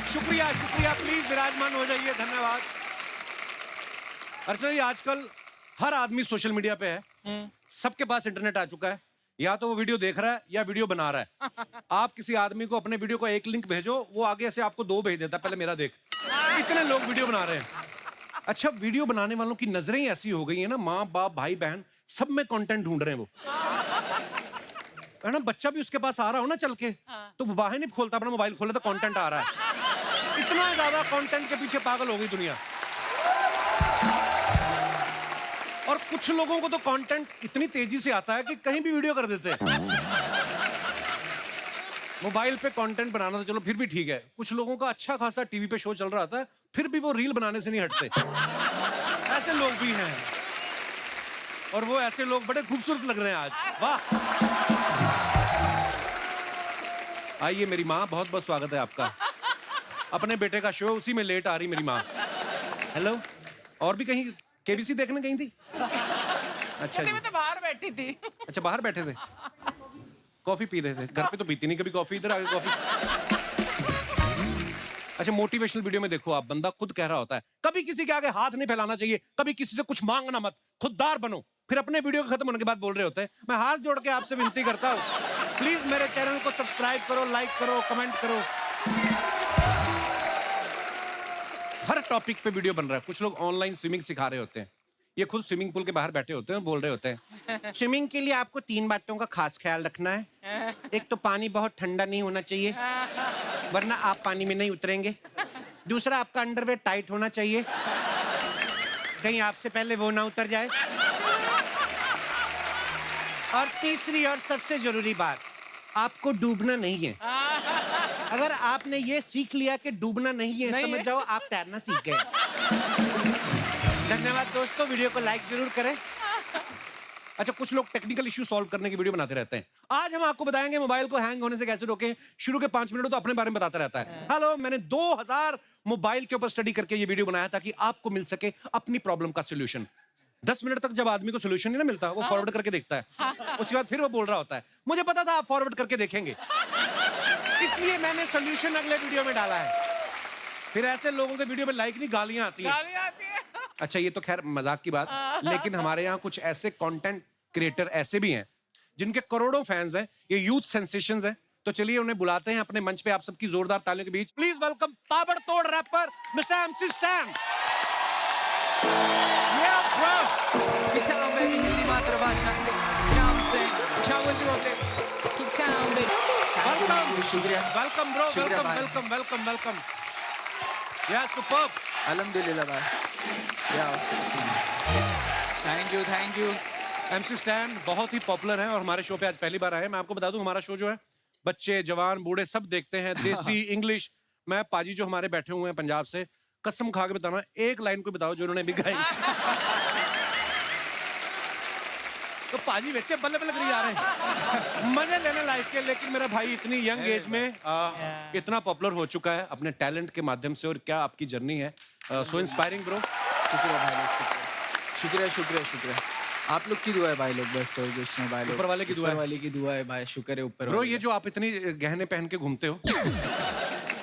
शुक्रिया शुक्रिया, प्लीज विराजमान हो जाइए, धन्यवाद। अर्चना जी, आजकल हर आदमी सोशल मीडिया पे है, सबके पास इंटरनेट आ चुका है। या तो वो वीडियो देख रहा है या वीडियो बना रहा है। आप किसी आदमी को अपने वीडियो का एक लिंक भेजो, वो आगे से आपको 2 भेज देता है, पहले मेरा देख। इतने लोग वीडियो बना रहे हैं। अच्छा, वीडियो बनाने वालों की नजरें ही ऐसी हो गई है ना, माँ बाप भाई बहन सब में कंटेंट ढूंढ रहे हैं वो, है ना। बच्चा भी उसके पास आ रहा हो ना चल के, तो वो बाहर नहीं खोलता, अपना मोबाइल खोला तो कंटेंट आ रहा है। इतना ज्यादा कंटेंट के पीछे पागल हो गई दुनिया। और कुछ लोगों को तो कंटेंट इतनी तेजी से आता है कि कहीं भी वीडियो कर देते हैं। मोबाइल पे कंटेंट बनाना तो चलो फिर भी ठीक है, कुछ लोगों का अच्छा खासा टीवी पे शो चल रहा था, फिर भी वो रील बनाने से नहीं हटते। ऐसे लोग भी हैं, और वो ऐसे लोग बड़े खूबसूरत लग रहे हैं आज। वाह। आइए मेरी माँ, बहुत बहुत स्वागत है आपका। अपने बेटे का शो, उसी में लेट आ रही मेरी माँ। हेलो। और भी कहीं केबीसी देखने गई थी? अच्छा जी। मैं तो बाहर बैठी थी। अच्छा, बाहर बैठे थे, कॉफी पी रहे थे। घर पे तो पीती नहीं कभी कॉफी, इधर आके कॉफी। अच्छा, मोटिवेशनल वीडियो में देखो आप, बंदा खुद कह रहा होता है कभी किसी के आगे हाथ नहीं फैलाना चाहिए, कभी किसी से कुछ मांगना मत, खुददार बनो। फिर अपने वीडियो खत्म होने के बाद बोल रहे होते हैं मैं हाथ जोड़ के आपसे विनती करता हूँ, प्लीज मेरे चैनल को सब्सक्राइब करो, लाइक करो, कमेंट करो। हर टॉपिक पे वीडियो बन रहा है। कुछ लोग ऑनलाइन स्विमिंग सिखा रहे होते हैं, ये खुद स्विमिंग पूल के बाहर बैठे होते हैं, बोल रहे होते हैं स्विमिंग के लिए आपको 3 बातों का खास ख्याल रखना है। एक तो पानी बहुत ठंडा नहीं होना चाहिए, वरना आप पानी में नहीं उतरेंगे। दूसरा, आपका अंडरवेयर टाइट होना चाहिए, कहीं आपसे पहले वो ना उतर जाए। और तीसरी और सबसे जरूरी बात, आपको डूबना नहीं है। अगर आपने ये सीख लिया कि डूबना नहीं है, समझ जाओ आप तैरना सीख गए। धन्यवाद दोस्तों, वीडियो को लाइक जरूर करें। अच्छा, कुछ लोग टेक्निकल इश्यू सॉल्व करने की वीडियो बनाते रहते हैं। आज हम आपको बताएंगे मोबाइल को हैंग होने से कैसे रोकें। शुरू के 5 मिनट तो अपने बारे में बताता रहता है। हेलो, मैंने 2000 मोबाइल के ऊपर स्टडी करके ये वीडियो बनाया ताकि आपको मिल सके अपनी प्रॉब्लम का सोल्यूशन। 10 मिनट तक जब आदमी को सोल्यूशन नहीं ना मिलता, वो फॉरवर्ड करके देखता है। उसके बाद फिर वो बोल रहा होता है मुझे पता था आप फॉरवर्ड करके देखेंगे, इसलिए मैंने सोल्यूशन अगले वीडियो में डाला है। फिर ऐसे लोगों के वीडियो में लाइक नहीं, गालियां आती हैं। अच्छा, ये तो खैर मजाक की बात, लेकिन हमारे यहाँ कुछ ऐसे कंटेंट क्रिएटर ऐसे भी हैं जिनके करोड़ों फैंस हैं, ये यूथ सेंसेशंस हैं। तो चलिए उन्हें बुलाते हैं अपने मंच पे, आप सबकी जोरदार तालियों के बीच प्लीज वेलकम ताबड़तोड़ rapper mister MC Stan. Welcome bro, welcome welcome welcome welcome. Yeah superb. अल्हम्दुलिल्लाह भाई। Thank you. एमसी स्टैन बहुत ही पॉपुलर है और हमारे शो पे आज पहली बार आए हैं। मैं आपको बता दूं, हमारा शो जो है बच्चे जवान बूढ़े सब देखते हैं, देसी इंग्लिश। मैं पाजी जो हमारे बैठे हुए हैं पंजाब से, कसम खा के बताना, एक लाइन को बताओ जो उन्होंने भी गाई। तो पाजी बच्चे बल्ले बल्ले करी जा रहे हैं, मजे लेने लाइफ के। लेकिन मेरा भाई इतनी यंग एज में इतना पॉपुलर हो चुका है अपने टैलेंट के माध्यम से, और क्या आपकी जर्नी है, सो इंस्पायरिंग ब्रो। शुक्रिया भाई लोग, शुक्रिया। आप लोग की दुआ है भाई लोग, बस और कुछ नहीं भाई लोग। ऊपर वाले की दुआ है। ऊपर वाले की दुआ है भाई, शुक्र है ऊपर ब्रो, वाले ये जो आप इतनी गहने पहन के घूमते हो,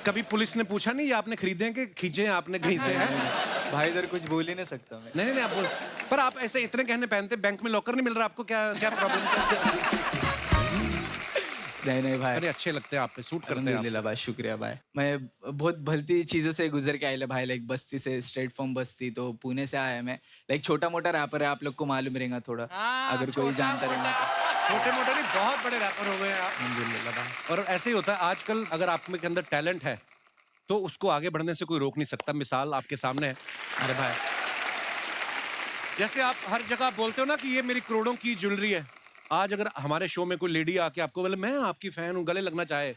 कभी पुलिस ने पूछा नहीं ये आपने खरीदे हैं कि खींचे हैं आपने कहीं से? है भाई, इधर कुछ बोल ही नहीं सकता मैं। नहीं आप बोल, पर आप ऐसे इतने गहने पहनते, बैंक में लॉकर नहीं मिल रहा आपको? क्या प्रॉब्लम? नहीं भाई, अरे अच्छे लगते हैं, आप पे सूट करते हैं आप। अल्हम्दुलिल्लाह भाई, शुक्रिया भाई। मैं बहुत भलती चीज़ों से गुजर के आया भाई, लाइक बस्ती से, स्ट्रेट फॉर्म बस्ती, तो पुणे से आया मैं। लाइक छोटा मोटा रैपर है, आप लोग को मालूम रहेगा थोड़ा, अगर कोई जानता रहेगा तो। छोटे मोटे नहीं, बहुत बड़े रैपर हो गए हैं आप। अल्हम्दुलिल्लाह भाई। और ऐसे ही होता है आजकल, अगर आप में के अंदर टैलेंट है तो उसको आगे बढ़ने से कोई रोक नहीं सकता। मिसाल आपके सामने है। अरे भाई, जैसे आप हर जगह बोलते हो ना कि ये मेरी करोड़ों की ज्वेलरी है, आज अगर हमारे शो में कोई लेडी आके आपको बोले मैं आपकी फैन हूँ, गले लगना चाहे,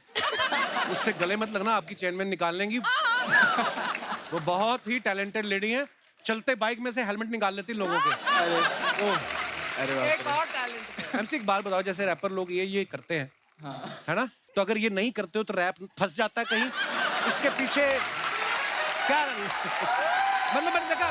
उससे गले मत लगना, आपकी चेन में निकाल लेंगी। वो बहुत ही टैलेंटेड लेडी है, चलते बाइक में से हेलमेट निकाल लेती लोगों के। अरे बाप रे। एमसी एक बात बताओ, जैसे रैपर लोग ये करते हैं, हाँ। है ना, तो अगर ये नहीं करते हो तो रैप फंस जाता है कहीं, इसके पीछे क्या मतलब मैंने देखा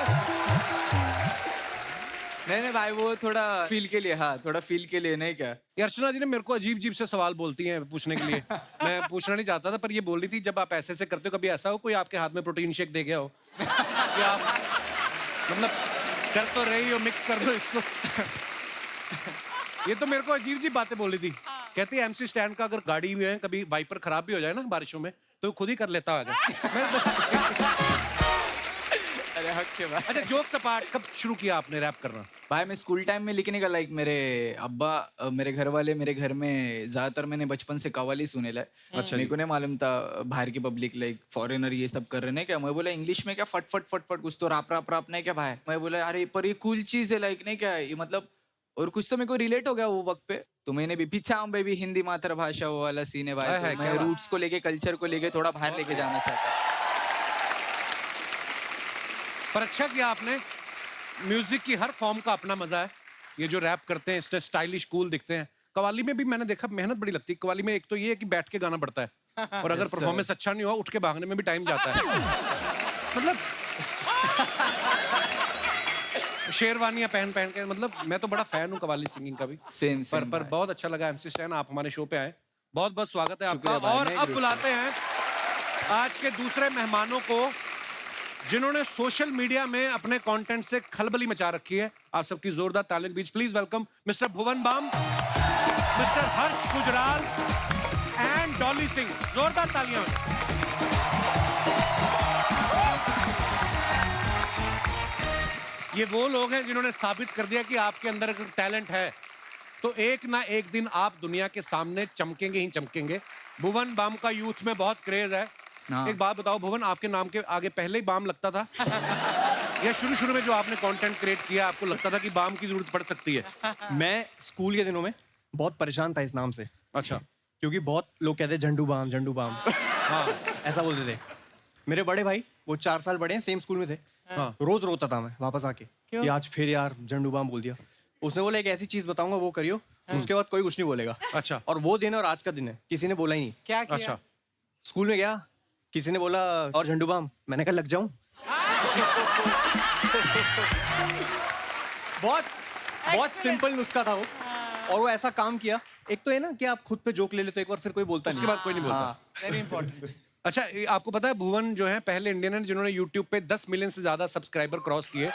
नहीं भाई, वो थोड़ा फील के लिए, हाँ थोड़ा फील के लिए, नहीं क्या। ये अर्चना जी ने मेरे को अजीब अजीब से सवाल बोलती हैं पूछने के लिए। मैं पूछना नहीं चाहता था, पर ये बोल रही थी जब आप ऐसे से करते हो, कभी ऐसा हो कोई आपके हाथ में प्रोटीन शेक दे गया हो कि आप मतलब कर तो रही हो, मिक्स कर दो इसको। ये तो मेरे को अजीब अजीब बातें बोल रही थी। कहती है एमसी स्टैंड का अगर गाड़ी भी है कभी वाइपर खराब भी हो जाए ना बारिशों में तो खुद ही कर लेता होगा। अरे हक के भाई। अच्छा, जोक्स अपार्ट, कब शुरू किया आपने रैप करना? भाई मैं स्कूल टाइम में लिखने का, लाइक मेरे अब्बा मेरे घर वाले मेरे घर में ज्यादातर मैंने बचपन से कव्वाली सुने ला। अच्छा, मेरे को नहीं मालूम था बाहर की पब्लिक लाइक फॉरेनर ये सब कर रहे हैं क्या। मैं बोला इंग्लिश में क्या फट फट फट फट कुछ तो राप राप राप नहीं क्या भाई। मैं बोला अरे पर ये कूल चीज है, लाइक नहीं क्या ये मतलब, और कुछ तो मेरे को रिलेट हो गया वो वक्त पे। तो मैंने भी पीछा बेबी हिंदी मातृभाषा वो वाला सीन है भाई। तो मैं रूट्स को लेके कल्चर को लेके थोड़ा बाहर लेके जाना चाहता। पर अच्छा किया आपने। म्यूजिक की हर फॉर्म का अपना मजा है। ये जो रैप करते हैं इससे स्टाइलिश कूल दिखते हैं। कव्वाली में भी मैंने देखा मेहनत बड़ी लगती है। कव्वाली में एक तो ये है कि बैठ के गाना पड़ता है, और अगर परफॉर्मेंस अच्छा नहीं हुआ उठ के भागने में भी टाइम जाता है। मतलब शेरवानियां पहन पहन के, मतलब मैं तो बड़ा फैन हूँ कव्वाली सिंगिंग का भी। सेम पर बहुत अच्छा लगा एमसी स्टैन आप हमारे शो पे आए, बहुत बहुत स्वागत है आपका। भाई, और अब बुलाते हैं आज के दूसरे मेहमानों को जिन्होंने सोशल मीडिया में अपने कंटेंट से खलबली मचा रखी है। आप सबकी जोरदार तालियों के बीच please welcome mister Bhuvan Bam, mister Harsh Gujral and Dolly Singh. जोरदार तालियां। ये वो लोग हैं जिन्होंने साबित कर दिया कि आपके अंदर अगर टैलेंट है तो एक ना एक दिन आप दुनिया के सामने चमकेंगे ही चमकेंगे। भुवन बाम का यूथ में बहुत क्रेज है। एक बात बताओ भुवन, आपके नाम के आगे पहले ही बाम लगता था या शुरू में जो आपने कंटेंट क्रिएट किया आपको लगता था कि बाम की जरूरत पड़ सकती है? मैं स्कूल के दिनों में बहुत परेशान था इस नाम से। अच्छा। क्योंकि बहुत लोग कहते हैं झंडू बाम झंडू बाम। हाँ, ऐसा बोलते थे। मेरे बड़े भाई वो 4 साल बड़े हैं, सेम स्कूल में थे। हाँ। रोज रोता था मैं वापस आके कि आज फिर यार झंडू बाम बोल दिया। उसने बोला एक ऐसी चीज बताऊंगा वो करियो, उसके बाद कोई कुछ नहीं बोलेगा। अच्छा। और वो दिन और आज का दिन है, किसी ने बोला ही नहीं। क्या किया? अच्छा। स्कूल में गया, किसी ने बोला और झंडू बाम, मैंने कहा लग जाऊं। बहुत सिंपल नुस्खा था वो, और वो ऐसा काम किया। एक तो है ना कि आप खुद पे जोक ले लेते हो एक बार, फिर कोई बोलता नहीं, उसके बाद कोई नहीं बोलता। हाँ। Very important. अच्छा, आपको पता है भुवन जो है पहले इंडियन है जिन्होंने यूट्यूब पे 10 मिलियन से ज्यादा सब्सक्राइबर क्रॉस किए।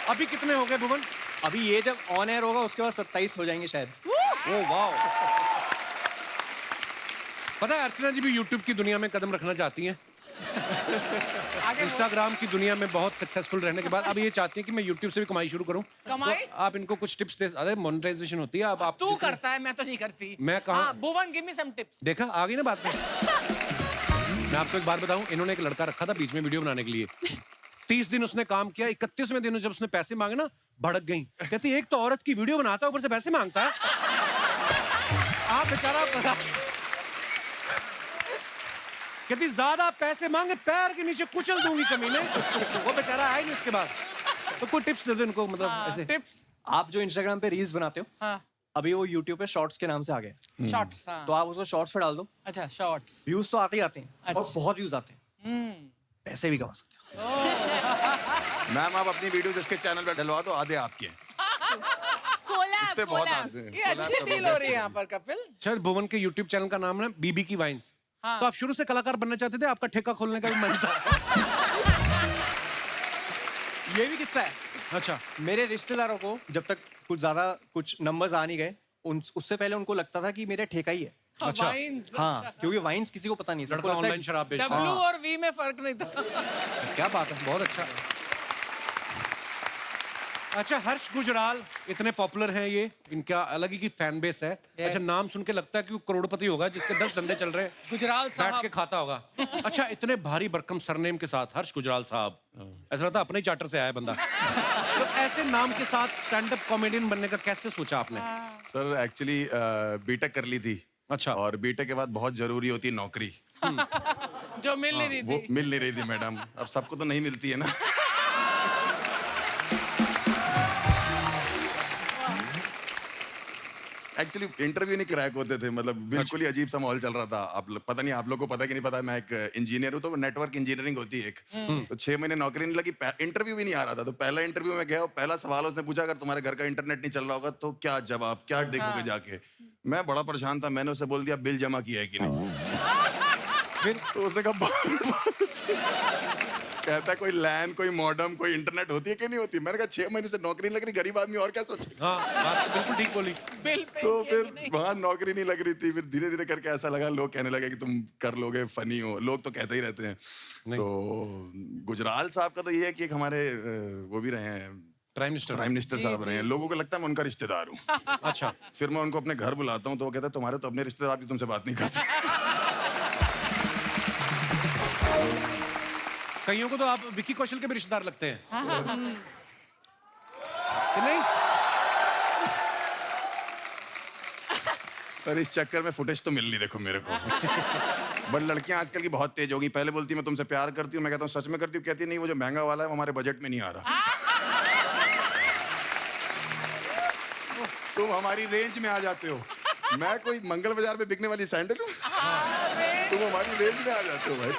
अभी कितने हो गए भुवन? अभी ये जब ऑन एयर होगा उसके बाद 27 हो जाएंगे शायद। Oh wow. पता है अर्चना जी भी यूट्यूब की दुनिया में कदम रखना चाहती हैं। इंस्टाग्राम की दुनिया में बहुत सक्सेसफुल रहने के बाद अब ये चाहती हैं कि मैं यूट्यूब से भी कमाई शुरू करूं। कमाई? तो आप इनको कुछ टिप्स दे। अरे मोनेटाइजेशन होती है। अब आप तू करता है, मैं तो नहीं करती। मैं कहाँ? भुवन गिव मी सम टिप्स। देखा आ गई ना बात में। मैं आपको एक बात बताऊं, इन्होंने एक लड़का रखा था बीच में वीडियो बनाने के लिए। 30 दिन उसने काम किया, 31वें दिन जब उसने पैसे मांगे ना भड़क गई। कहती एक तो औरत की वीडियो बनाता है ऊपर से पैसे मांगता है। आप बेचारा कहती ज्यादा पैसे मांगे पैर के नीचे कुचल दूंगी कमीने। वो बेचारा आया नहीं उसके बाद। तो कोई टिप्स दे दो इनको, मतलब ऐसे टिप्स। आप जो इंस्टाग्राम पे रील्स बनाते हो, हाँ। अभी वो यूट्यूब पे शॉर्ट्स के नाम से आ गए। शॉर्ट्स। हाँ। तो आप उसको शॉर्ट्स पे डाल दो, अच्छा, शॉर्ट्स। व्यूज तो आते ही आते हैं और अच्छा। बहुत व्यूज आते हैं, पैसे भी कमा सकते हो। मैम आप अपनी वीडियो जिसके चैनल पे डलवा दो, आधे आपके हैं। कोलैब, पे बहुत कोलैब। आते हैं। ये अच्छी डील हो रही है यहाँ पर कपिल। सर भुवन के यूट्यूब चैनल का नाम है बीबी की वाइन्स। हाँ। तो आप शुरू से कलाकार बनना चाहते थे? आपका ठेका खोलने का भी मन था? ये भी किस्सा है। अच्छा। मेरे रिश्तेदारों को जब तक कुछ नंबर्स आ नहीं गए, उससे पहले उनको लगता था कि मेरा ठेका ही है। अच्छा। वाइन्स। हाँ, क्योंकि वाइन्स किसी को पता नहीं। सबको लड़का लगता है ऑनलाइन शराब बेचता है। डब्ल्यू और वी में फर्क नहीं था। क्या बात है, बहुत अच्छा। अच्छा, हर्ष गुजराल इतने पॉपुलर हैं, ये इनका अलग ही की फैन बेस है। अच्छा, नाम सुन के लगता है कि वो करोड़पति होगा जिसके 10 धंधे चल रहे हैं, गुजराल बैठ साहब। के खाता होगा। अच्छा, इतने भारी भरकम सरनेम के साथ हर्ष गुजराल साहब, ऐसा लगता है अपने ही चार्टर से आया बंदा। तो ऐसे नाम के साथ स्टैंड अप कॉमेडियन बनने का कैसे सोचा आपने? सर एक्चुअली बीटेक कर ली थी। अच्छा। और बीटेक के बाद बहुत जरूरी होती है नौकरी। जो मिल नहीं रही वो थी। मिल नहीं रही थी मैडम। अब सबको तो नहीं मिलती है ना। एक्चुअली इंटरव्यू नहीं क्रैक होते थे, मतलब बिल्कुल ही अजीब सा माहौल चल रहा था। पता नहीं आप लोग को पता कि नहीं पता, मैं एक इंजीनियर हूँ, तो नेटवर्क इंजीनियरिंग होती है एक। तो 6 महीने नौकरी नहीं लगी, इंटरव्यू भी नहीं आ रहा था। तो पहला इंटरव्यू में गया और पहला सवाल उसने पूछा, अगर तुम्हारे घर का इंटरनेट नहीं चल रहा होगा तो क्या जवाब, क्या देखोगे जाके? मैं बड़ा परेशान था, मैंने उसे बोल दिया बिल जमा किया है कि नहीं। फिर तो उसने कहा कहता कोई लैन, कोई मॉडम, कोई इंटरनेट होती है कि नहीं होती? मैंने कहा 6 महीने से नौकरी नहीं लग रही, गरीब आदमी और क्या सोचेगा? हाँ, बात तो बिल्कुल ठीक बोली। बिल पे तो फिर वहां नौकरी नहीं लग रही थी। फिर धीरे धीरे करके ऐसा लगा, लोग कहने लगे कि तुम कर लोगे, फनी हो, लोग तो कहते ही रहते हैं। तो गुजराल साहब का तो ये है कि एक हमारे वो भी रहे हैं, प्राइम मिनिस्टर साहब रहे हैं। लोगों को लगता है मैं उनका रिश्तेदार हूँ। अच्छा, फिर मैं उनको अपने घर बुलाता हूँ तो वो कहते हैं तुम्हारे तो अपने रिश्तेदार भी तुमसे बात नहीं करते। कईयों को तो आप विकी कौशल के भी रिश्तेदार लगते हैं कि नहीं? सर इस चक्कर में फुटेज तो मिल नहीं, देखो मेरे को। बट लड़कियां आजकल की बहुत तेज हो गई। पहले बोलती मैं तुमसे प्यार करती हूँ, मैं कहता हूँ सच में करती हूँ, कहती नहीं वो जो महंगा वाला है वो हमारे बजट में नहीं आ रहा। तुम हमारी रेंज में आ जाते हो। मैं कोई मंगल बाजार में बिकने वाली सैंडल हूँ? तुम हमारी रेंज में आ जाते हो भाई।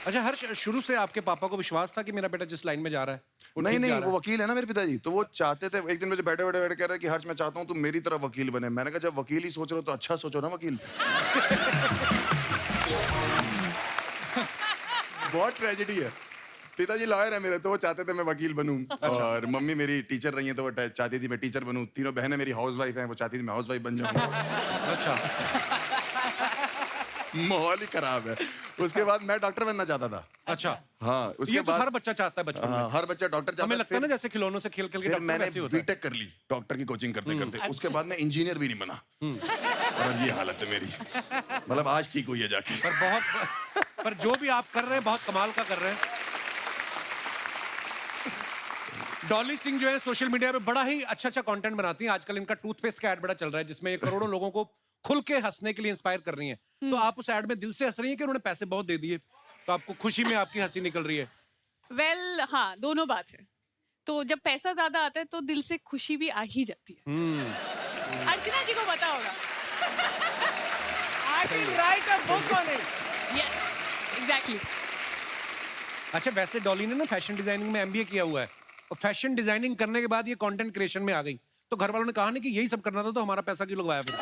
अच्छा, हर्ष, शुरू से आपके पापा को विश्वास था कि मेरा बेटा जिस लाइन में जा रहा है वो नहीं ठीक जा नहीं, रहा वो वकील है ना मेरे पिताजी, तो वो चाहते थे। एक दिन मुझे बैठे बैठे कह रहे कि हर्ष मैं चाहता हूँ तुम मेरी तरह वकील बने। मैंने कहा जब वकील ही सोच रहे हो तो अच्छा सोचो ना वकील। बहुत ट्रेजेडी है। पिताजी लॉयर है मेरे, तो वो चाहते थे मैं वकील बनूं। और मम्मी मेरी टीचर रही है, तो वो चाहती थी मैं टीचर बनूं। तीनों बहनें मेरी हाउसवाइफ हैं, वो चाहती थी मैं हाउसवाइफ बन जाऊं। अच्छा माहौल ही खराब है। उसके बाद मैं डॉक्टर बनना चाहता था। अच्छा, हाँ, उसके ये तो बाद हर बच्चा चाहता है बचपन में। हाँ, हर बच्चा डॉक्टर चाहता हमें है। लगता है ना जैसे खिलौनों से खेल खेल के फिर डॉक्टर मैंने वैसे ही होता है। बीटेक कर ली डॉक्टर की कोचिंग करते करते। उसके बाद मैं इंजीनियर भी नहीं बना। और ये हालत है मेरी, मतलब आज ठीक हुई है जाके। पर जो भी आप कर रहे हैं बहुत कमाल का कर रहे हैं। डॉली सिंह जो है सोशल मीडिया पे बड़ा ही अच्छा कंटेंट बनाती हैं। आजकल इनका टूथपेस्ट का ऐड बड़ा चल रहा है जिसमें ये करोड़ों लोगों को खुल के हंसने के लिए इंस्पायर कर रही हैं। तो आप उस ऐड में दिल से हंस रही हैं कि उन्होंने पैसे बहुत दे दिए तो आपको खुशी में आपकी हंसी निकल रही है? वेल हाँ, दोनों बात है। तो जब पैसा ज्यादा आता है तो दिल से खुशी भी आ ही जाती है। अर्चना जी को पता होगा। I can write a book on it. Yes, exactly. अच्छा, वैसे डॉली ने ना फैशन डिजाइनिंग में एमबीए किया हुआ है और फैशन डिजाइनिंग करने के बाद ये कंटेंट क्रिएशन में आ गई। तो घर वालों ने कहा नहीं कि यही सब करना था तो हमारा पैसा क्यों लगवाया फिर?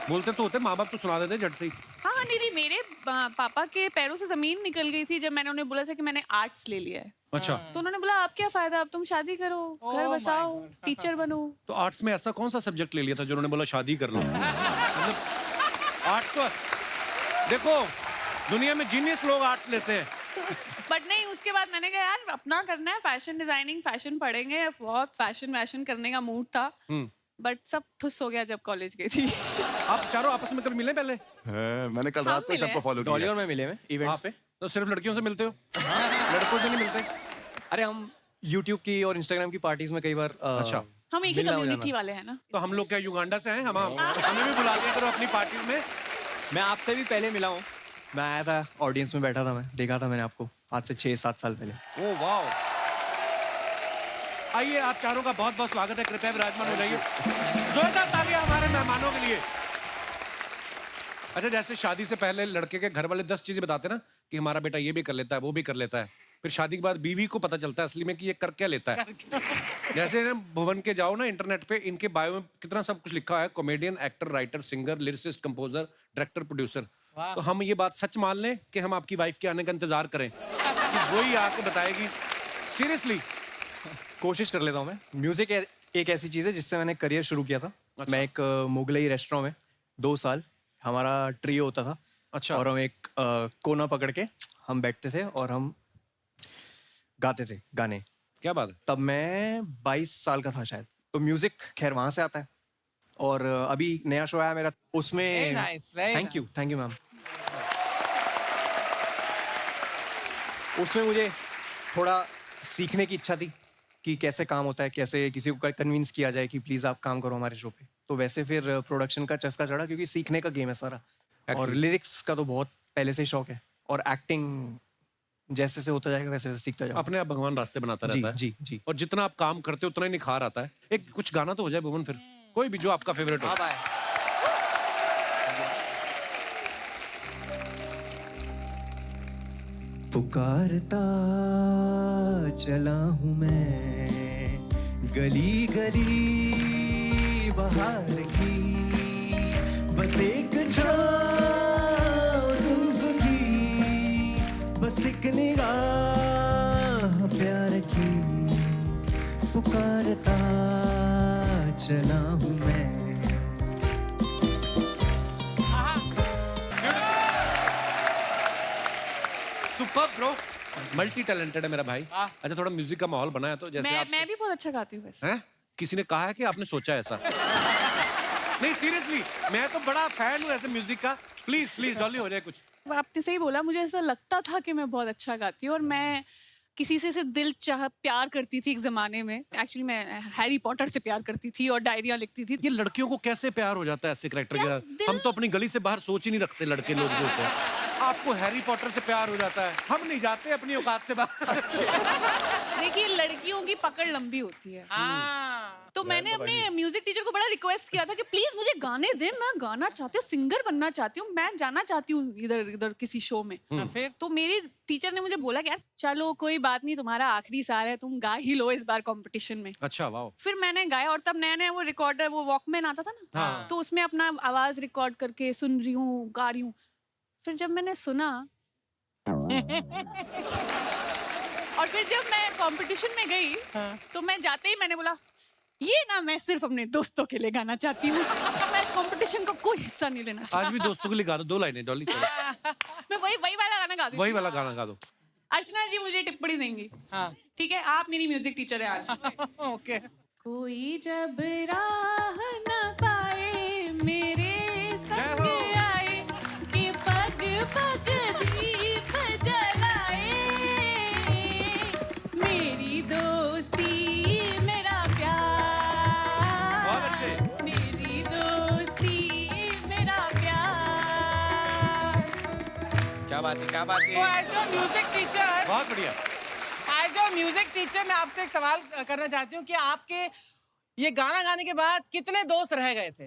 बोलते तो होते, माँ बाप तो सुना देते झट से ही। हाँ नहीं, मेरे पापा के पैरों से जमीन निकल गई थी जब मैंने उन्हें बोला था कि मैंने आर्ट्स ले लिया है। अच्छा, तो उन्होंने बोला आप क्या फायदा, अब तुम शादी करो, घर बसाओ, टीचर बनो। तो आर्ट्स में ऐसा कौन सा सब्जेक्ट ले लिया था जो उन्होंने बोला शादी कर लो? मतलब आर्ट्स तो देखो दुनिया में जीनियस लोग आर्ट्स लेते हैं। बट नहीं, उसके बाद मैंने कहा यार अपना करना है, फैशन डिजाइनिंग, फैशन पढ़ेंगे। बहुत फैशन करने का मूड था, बट सब ठुस हो गया जब कॉलेज गई थी। आप चारों आपस में कभी मिले पहले? मैंने कल रात को मिले सबको फॉलो डॉली किया। और मैं मिले में इवेंट्स पे। तो सिर्फ लड़कियों से मिलते हो? लड़कों से नहीं मिलते? अरे हम यूट्यूब की और इंस्टाग्राम की पार्टीज में कई बार अच्छा। हम एक ही मिलना हो कम्युनिटी जाना। वाले हैं ना। तो हम लोग क्या युगांडा से हैं? हम हमें भी बुला लिया करो अपनी पार्टी में। मैं आपसे भी पहले मिला हूँ। मैं आया था, ऑडियंस में बैठा था, मैं देखा था मैंने आपको आज से 6-7 साल पहले। Oh wow! आइए, आप चारों का बहुत बहुत स्वागत है। कृपया विराजमान हो जाइए। जोरदार तालियां हमारे मेहमानों के लिए। अच्छा, जैसे शादी से पहले लड़के के घर वाले 10 चीजें बताते ना कि हमारा बेटा ये भी कर लेता है, वो भी कर लेता है। फिर शादी के बाद बीवी को पता चलता है असली में कि ये कर क्या लेता है। जैसे ना भुवन के जाओ ना इंटरनेट पे, इनके बायो में कितना सब कुछ लिखा है। Comedian, actor, writer, singer, lyricist, composer, director, producer. तो हम ये बात सच मान लें कि हम आपकी वाइफ के आने का इंतजार करें कि वही आके बताएगी? सीरियसली? कोशिश कर लेता हूँ मैं। म्यूजिक एक ऐसी चीज़ है जिससे मैंने करियर शुरू किया था। अच्छा। मैं एक मुगलई रेस्टोरेंट में 2 साल हमारा ट्रियो होता था। अच्छा। और हम एक कोना पकड़ के हम बैठते थे और हम गाते थे गाने। क्या बात है? तब मैं 22 साल का था शायद। तो म्यूजिक खैर वहाँ से आता है। और अभी नया शो आया मेरा, उसमें Very nice, very thank you ma'am. उसमें मुझे थोड़ा सीखने की इच्छा थी कि कैसे काम होता है, कैसे किसी को कन्विंस किया जाए कि प्लीज़ आप काम करो हमारे शो पे। तो वैसे फिर प्रोडक्शन का चस्का चढ़ा क्योंकि सीखने का गेम है सारा। और लिरिक्स का तो बहुत पहले से ही शौक है। और एक्टिंग जैसे से होता जाएगा वैसे सीखता जाओ। अपने आप भगवान रास्ते बनाता रहता है। जी। और जितना आप काम करते हो उतना ही निखार आता है। एक कुछ गाना तो हो जाए भुवन फिर। कोई भी जो आपका फेवरेट हो। हाँ भाई। पुकारता चला हूँ मैं गली गली बहार की, बस एक छाँव जुल्फ की, बस एक निगाह प्यार की, पुकारता चला हूँ मैं। सुपर ब्रो, मल्टी टैलेंटेड है मेरा भाई। अच्छा, थोड़ा म्यूजिक का माहौल बनाया तो जैसे आप मैं भी बहुत अच्छा गाती हूँ वैसे। हैं? किसी ने कहा है कि आपने सोचा ऐसा? नहीं सीरियसली, मैं तो बड़ा फैन हूँ ऐसे म्यूजिक का। प्लीज प्लीज डॉली हो जाए कुछ। आपने सही बोला, मुझे ऐसा लगता था कि मैं बहुत अच्छा गाती हूँ और मैं किसी से दिल चाह प्यार करती थी एक जमाने में। एक्चुअली मैं हैरी पॉटर से प्यार करती थी और डायरियां लिखती थी। ये लड़कियों को कैसे प्यार हो जाता है ऐसे करेक्टर के साथ? हम तो अपनी गली से बाहर सोच ही नहीं रखते लड़के लोग जो होते हैं। आपको हैरी पॉटर से प्यार हो जाता है, हम नहीं जाते अपनी औकात से बाहर। देखिए, लड़कियों की पकड़ लंबी होती है। तो मैंने अपने म्यूजिक टीचर को बड़ा रिक्वेस्ट किया था कि प्लीज मुझे गाने दे, मैं गाना चाहती हूँ, सिंगर बनना चाहती हूँ, मैं जाना चाहती हूँ इधर इधर किसी शो में। फिर तो मेरी टीचर ने मुझे बोला कि यार चलो कोई बात नहीं, तुम्हारा आखिरी साल है, तुम गा ही लो इस बार कंपटीशन में। अच्छा, वाह। फिर मैंने गाया और तब नया नया वो रिकॉर्डर, वो वॉकमैन आता था ना, हाँ। तो उसमें अपना आवाज रिकॉर्ड करके सुन रही हूँ, गा रही हूँ। फिर जब मैंने सुना और फिर जब मैं कंपटीशन में गई तो मैं जाते ही मैंने बोला ये ना मैं सिर्फ अपने दोस्तों के लिए गाना चाहती हूँ, मैं इस कंपटीशन को कोई हिस्सा नहीं लेना चाहती। आज भी दोस्तों के लिए गा दो 2 लाइनें डॉली, चलो। मैं वही वाला गाना गा देती वही हूँ। वाला गाना गा दो। अर्चना जी मुझे टिप्पणी देंगी। हाँ। ठीक है, आप मेरी म्यूजिक टीचर है आज। ओके। कोई जब राह न पाए मेरे संग आए कि पग पग दीप जलाए, मेरी दोस्ती मेरा प्यार, बहुत अच्छे। मेरी दोस्ती मेरा प्यार। क्या बात है, क्या बात तो है। एज अ म्यूजिक टीचर, बहुत बढ़िया। एज अ म्यूजिक टीचर मैं आपसे एक सवाल करना चाहती हूँ कि आपके ये गाना गाने के बाद कितने दोस्त रह गए थे?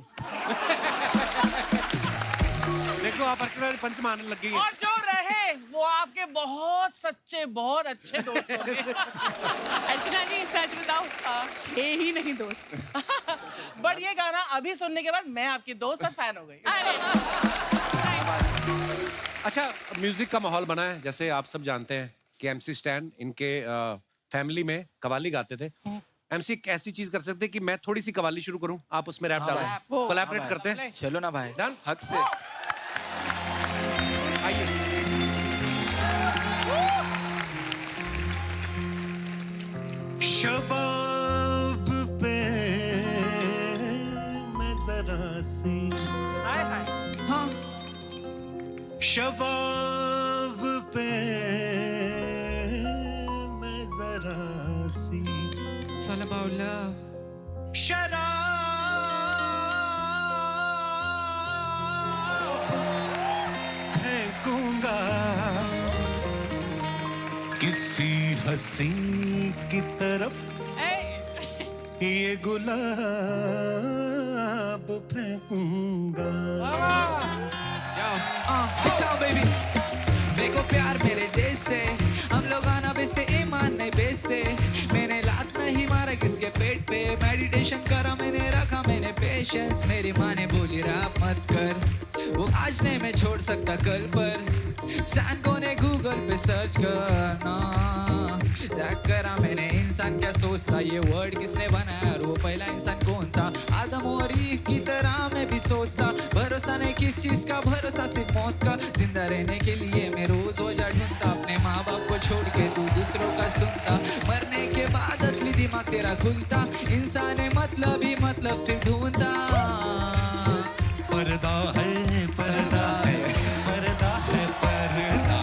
देखो आप अर्चना पंच मारने लग गई है। और जो रहे वो आपके बहुत सच्चे, बहुत अच्छे दोस्त होंगे। अर्चना जी सच बताओ, ये ही नहीं दोस्त। बट ये गाना अभी सुनने के बाद मैं आपकी दोस्त और फैन हो गई। अरे अच्छा, म्यूजिक का माहौल बना है, जैसे आप सब जानते हैं कि एमसी स्टैन इनके फैमिली में कवाली गाते थे। एमसी एक ऐसी चीज कर सकते हैं कि मैं थोड़ी सी कवाली शुरू करूं, आप उसमें रैप डालो, वो। कोलैबोरेट करते हैं। चलो ना भाई, Done? हक से। आइए। शबाब पे मैं जरा सी, हाय हाय। शबाब पे मैं जरा सी, It's all about love. शराब फेंकूंगा किसी हसी की तरफ, ये गुलाब फेंकूंगा। Yo, ciao baby. देखो प्यार मेरे देश से, हम लोग आना बेचते, ईमान नहीं बेचते। मैंने लात नहीं मारा किसके पेट पे, मेडिटेशन करा मैंने, रखा मैंने पेशेंस। मेरी माँ ने बोली रैप मत कर, वो आज नहीं मैं छोड़ सकता कल पर। सैनको ने गूगल पे सर्च करना, चेक करा मैंने इंसान क्या सोचता, ये वर्ड किसने बनाया और वो पहला इंसान कौन था। आदम और ईव की तरह मैं भी सोचता, भरोसा नहीं किस चीज का, भरोसा सिर्फ मौत का। जिंदा रहने के लिए मैं रोज वजह ढूंढता, अपने माँ बाप को छोड़ के तू दूसरों का सुनता। मरने के बाद असली दिमाग तेरा खुलता, इंसान है मतलब ही मतलब सिर्फ ढूंढता। पर्दा है, पर्दा है, पर्दा है, पर्दा,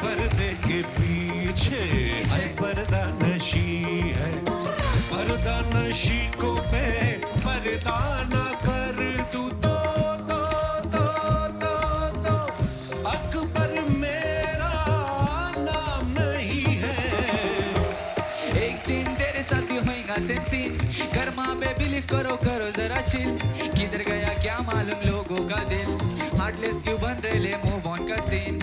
पर्दे के पीछे है पर्दा नशी है। पर्दा नशी को पे पर्दा न कर तू तो अकबर मेरा नाम नहीं है। एक दिन तेरे साथ भी होएगा सेंसी सीन कर्मा पे बिलीव करो करो जरा चिल किधर गया क्या मालूम लोगों का दिल हार्टलेस क्यों बन रहे ले मूव ऑन का सीन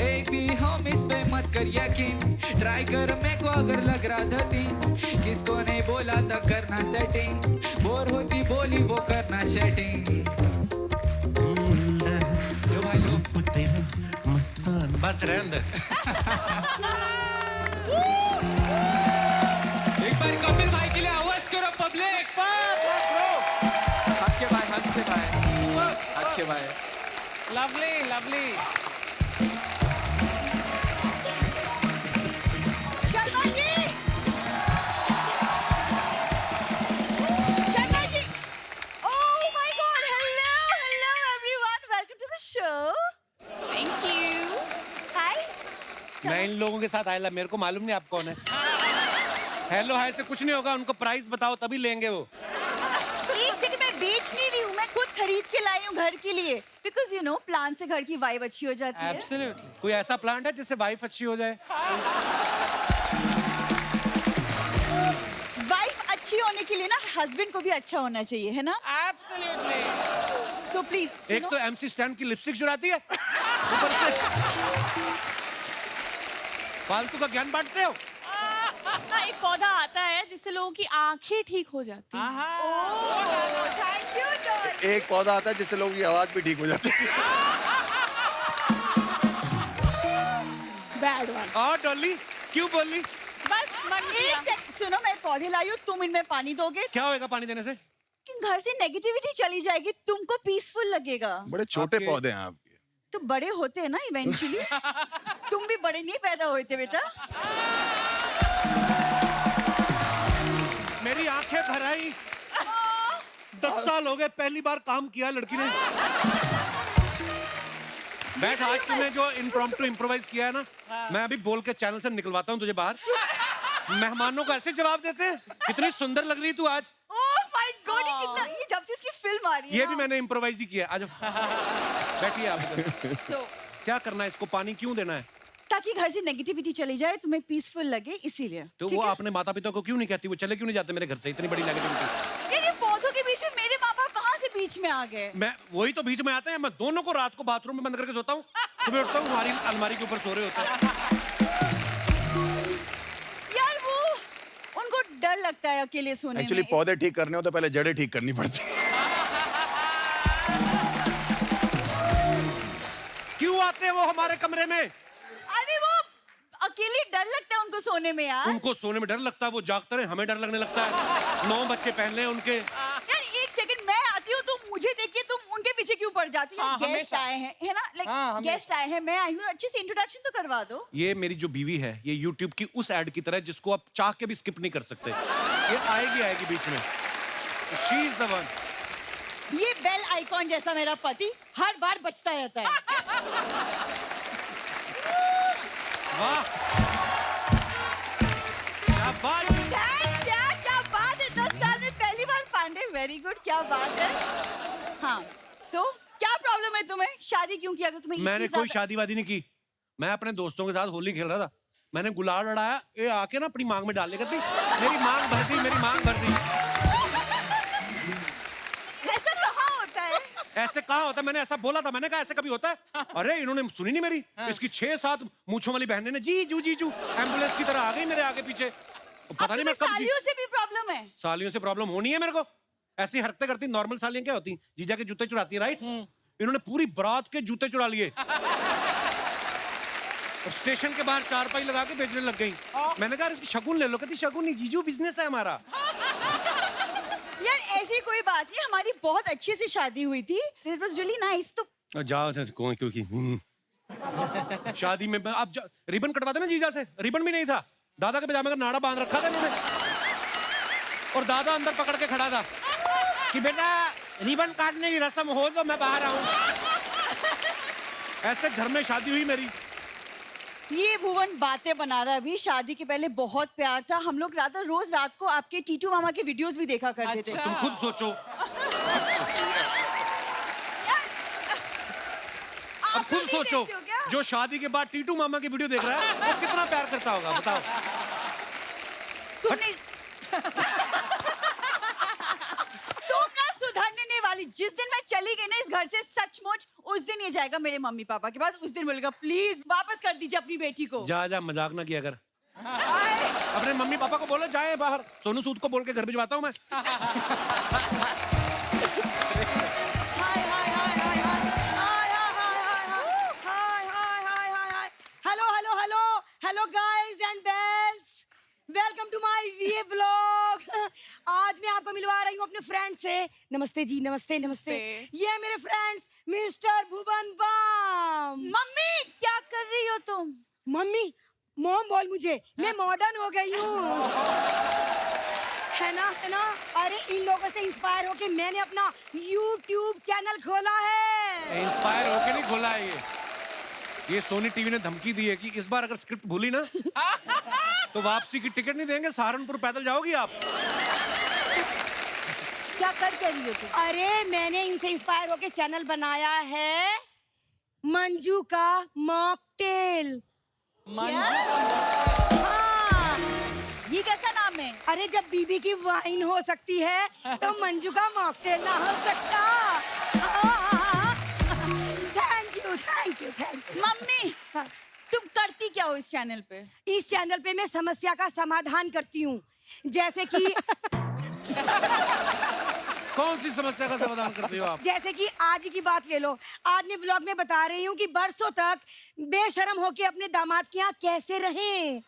एक भी हम इस पे मत कर यकीन ट्राई कर मेरे को अगर लग रहा था तीन किसको नहीं बोला था करना सेटिंग बोर होती बोली वो करना सेटिंग लो भाई लो मस्तान बस रहने दे एक बार कपिल भाई के लिए आवाज करो पब्लिक हक के भाई हक के भाई हक के भाई Lovely Lovely Sharma ji Sharma ji oh my God hello everyone welcome to the show thank you hi मैं इन लोगों के साथ आया मेरे को मालूम नहीं आप कौन है हेलो हाय से कुछ नहीं होगा उनको प्राइस बताओ तभी लेंगे वो एक सेकंड मैं बेच नहीं रही हूँ मैं खुद खरीद के लाई हूँ घर के लिए बिकॉज यू नो प्लांट से घर की वाइब अच्छी हो जाती है एब्सोल्युटली कोई ऐसा प्लांट है जिससे वाइफ अच्छी हो जाए वाइफ अच्छी होने के लिए ना हस्बैंड को भी अच्छा होना चाहिए है ना एब्सोल्युटली सो प्लीज एक तो एमसी स्टैंड की लिपस्टिक चुराती है ऊपर से फालतू का ज्ञान बांटते हो हाँ, एक पौधा आता है जिससे लोगों की आंखें ठीक हो जाती हैं। थैंक यू डॉल एक पौधा आता है जिससे लोगों की आवाज भी ठीक हो जाती है बैड वन और डॉली क्यों बोली बस मन किया। एक सेकंड सुनो मैं पौधे लाई हूँ तुम इनमें पानी दोगे क्या होएगा पानी देने से कि घर से नेगेटिविटी चली जाएगी तुमको पीसफुल लगेगा बड़े छोटे आपके- पौधे हैं आपके तो बड़े होते हैं ना इवेंचुअली तुम भी बड़े नहीं पैदा हुए थे बेटा मेरी आंखें भर आई 10 साल हो गए पहली बार काम किया लड़की ने बैठ आज तूने जो इम्प्रोम्प्टू इम्प्रोवाइज किया है ना मैं अभी बोल के चैनल से निकलवाता हूँ तुझे बाहर मेहमानों को ऐसे जवाब देते हैं कितनी सुंदर लग रही तू आज ओह माय गॉड ये जब से इसकी फिल्म आ रही है ये ना, भी मैंने इम्प्रोवाइज ही किया आज बैठिए आप इधर। So, क्या करना है इसको पानी क्यों देना है ताकि घर से नेगेटिविटी चली जाए तुम्हें पीसफुल लगे इसीलिए तो ठीक वो है? अपने माता पिता को क्यों नहीं कहती वो चले क्यों नहीं जाते मेरे घर से इतनी बड़ी नेगेटिविटी ये पौधों के बीच में मेरे माँ बाप कहाँ से बीच में आ गए मैं वही तो बीच में आते हैं मैं दोनों को रात को बाथरूम में बंद करके सोता हूँ सुबह उठता हूँ हमारी अलमारी के ऊपर सो रहे होते हैं यार वो उनको डर लगता है अकेले सोने एक्चुअली में पौधे ठीक करने हो तो पहले जड़ें ठीक करनी पड़ती है क्यों आते हैं वो हमारे कमरे में अरे वो अकेले डर लगता है उनको सोने में यार उनको सोने में डर लगता है वो जागते रहे हमें डर लगने लगता है 9 बच्चे पहन ले उनके यार एक सेकंड मैं आती हूँ तुम मुझे देख के तुम उनके पीछे क्यों पड़ जाती हो हाँ, गेस्ट हमेशा। आए हैं है ना हाँ, लाइक हमेशा। गेस्ट आए हैं मैं आई हूँ अच्छे से इंट्रोडक्शन तो करवा दो ये मेरी जो बीवी है ये YouTube की उस एड की तरह जिसको आप चाह के भी स्किप नहीं कर सकते ये आएगी बीच में शी इज द वन ये बेल आइकॉन जैसा मेरा पति हर बार बचता रहता है वाह क्या बात थैंक्स यार क्या बात है 10 साल में पहली बार पांडे वेरी गुड क्या बात है हाँ तो क्या प्रॉब्लम है तुम्हें शादी क्यों किया तुम्हें मैंने इतनी कोई ज्यादा- शादी वादी नहीं की मैं अपने दोस्तों के साथ होली खेल रहा था मैंने गुलाल लड़ाया ये आके ना अपनी मांग में डाल लेगा थी मेरी मांग भर दी मेरी मांग भर दी ऐसा कहाँ होता है ऐसे कहाँ होता है मैंने ऐसा बोला था मैंने कहा ऐसे कभी होता है अरे इन्होंने सुनी नहीं मेरी इसकी 6-7 मूंछों वाली बहनें ने जीजू जीजू एम्बुलेंस की तरह आ गई मेरे आगे पीछे पता नहीं मैं कब सालियों से भी प्रॉब्लम है सालियों से प्रॉब्लम होनी है मेरे को ऐसी हरकतें करती नॉर्मल सालियां क्या होती जीजा के जूते चुराती है राइट इन्होंने पूरी बारात के जूते चुरा लिए और स्टेशन के बाहर चारपाई लगा के बेचने लग गई मैंने कहा इसकी शगुन ले लो कहती शगुन नहीं जीजू बिजनेस है हमारा यार ऐसी कोई बात नहीं हमारी बहुत अच्छे से शादी हुई थी इट वाज रियली नाइस तो जाओ कौन क्योंकि शादी में आप रिबन कटवा देना जीजा से रिबन भी नहीं था दादा के पजामे का नाड़ा बांध रखा था इन्होंने और दादा अंदर पकड़ के खड़ा था कि बेटा रिबन काटने की रस्म हो तो मैं बाहर आऊं ऐसे घर में शादी हुई मेरी ये भुवन बातें बना रहा है अभी शादी के पहले बहुत प्यार था हम लोग रोज रात को आपके टीटू मामा के वीडियोस भी देखा करते थे अच्छा। तुम खुद सोचो अब आप खुद नहीं सोचो देखते हो क्या? जो शादी के बाद टीटू मामा की वीडियो देख रहा है वो कितना प्यार करता होगा बताओ तुमने ये ना इस घर से सचमुच उस दिन ये जाएगा मेरे मम्मी पापा के पास, उस दिन बोलेगा प्लीज वापस कर दीजिए अपनी बेटी को। जा जा, मजाक ना किया कर। अपने मम्मी पापा को बोलो जाए बाहर, सोनू सूद को बोल के घर भिजवाता हूँ मैं। Hello guys and bells, welcome to my VA vlog. आज मैं आपको मिलवा रही हूँ अपने फ्रेंड से। नमस्ते जी, नमस्ते नमस्ते। ये है मेरे friends mister Bhuvan balm. Mummy क्या कर रही हो तुम? मम्मी, मॉम बोल मुझे, मैं मॉडर्न हो गई हूँ। है ना, है ना। अरे इन लोगों से इंस्पायर होके मैंने अपना YouTube चैनल खोला है। इंस्पायर होके नहीं खोला है ये सोनी टीवी ने धमकी दी है कि इस बार अगर स्क्रिप्ट भूली ना तो वापसी की टिकट नहीं देंगे, सहारनपुर पैदल जाओगी आप। क्या कर रही हो तुम? अरे मैंने इनसे इंस्पायर होके चैनल बनाया है मंजू का मॉकटेल। हाँ, ये कैसा नाम है? अरे जब बीबी की वाइन हो सकती है तो मंजू का मॉकटेल ना हो सकता। Thank you, thank you, thank you. Mummy तुम करती क्या हो इस चैनल पे? इस चैनल पे मैं समस्या का समाधान करती हूँ, जैसे कि कौन सी समस्या का समाधान करती हो आप? जैसे कि आज की बात ले लो। आज मैं व्लॉग में बता रही हूँ कि बरसों तक बेशर्म होके अपने दामाद के यहाँ कैसे रहें।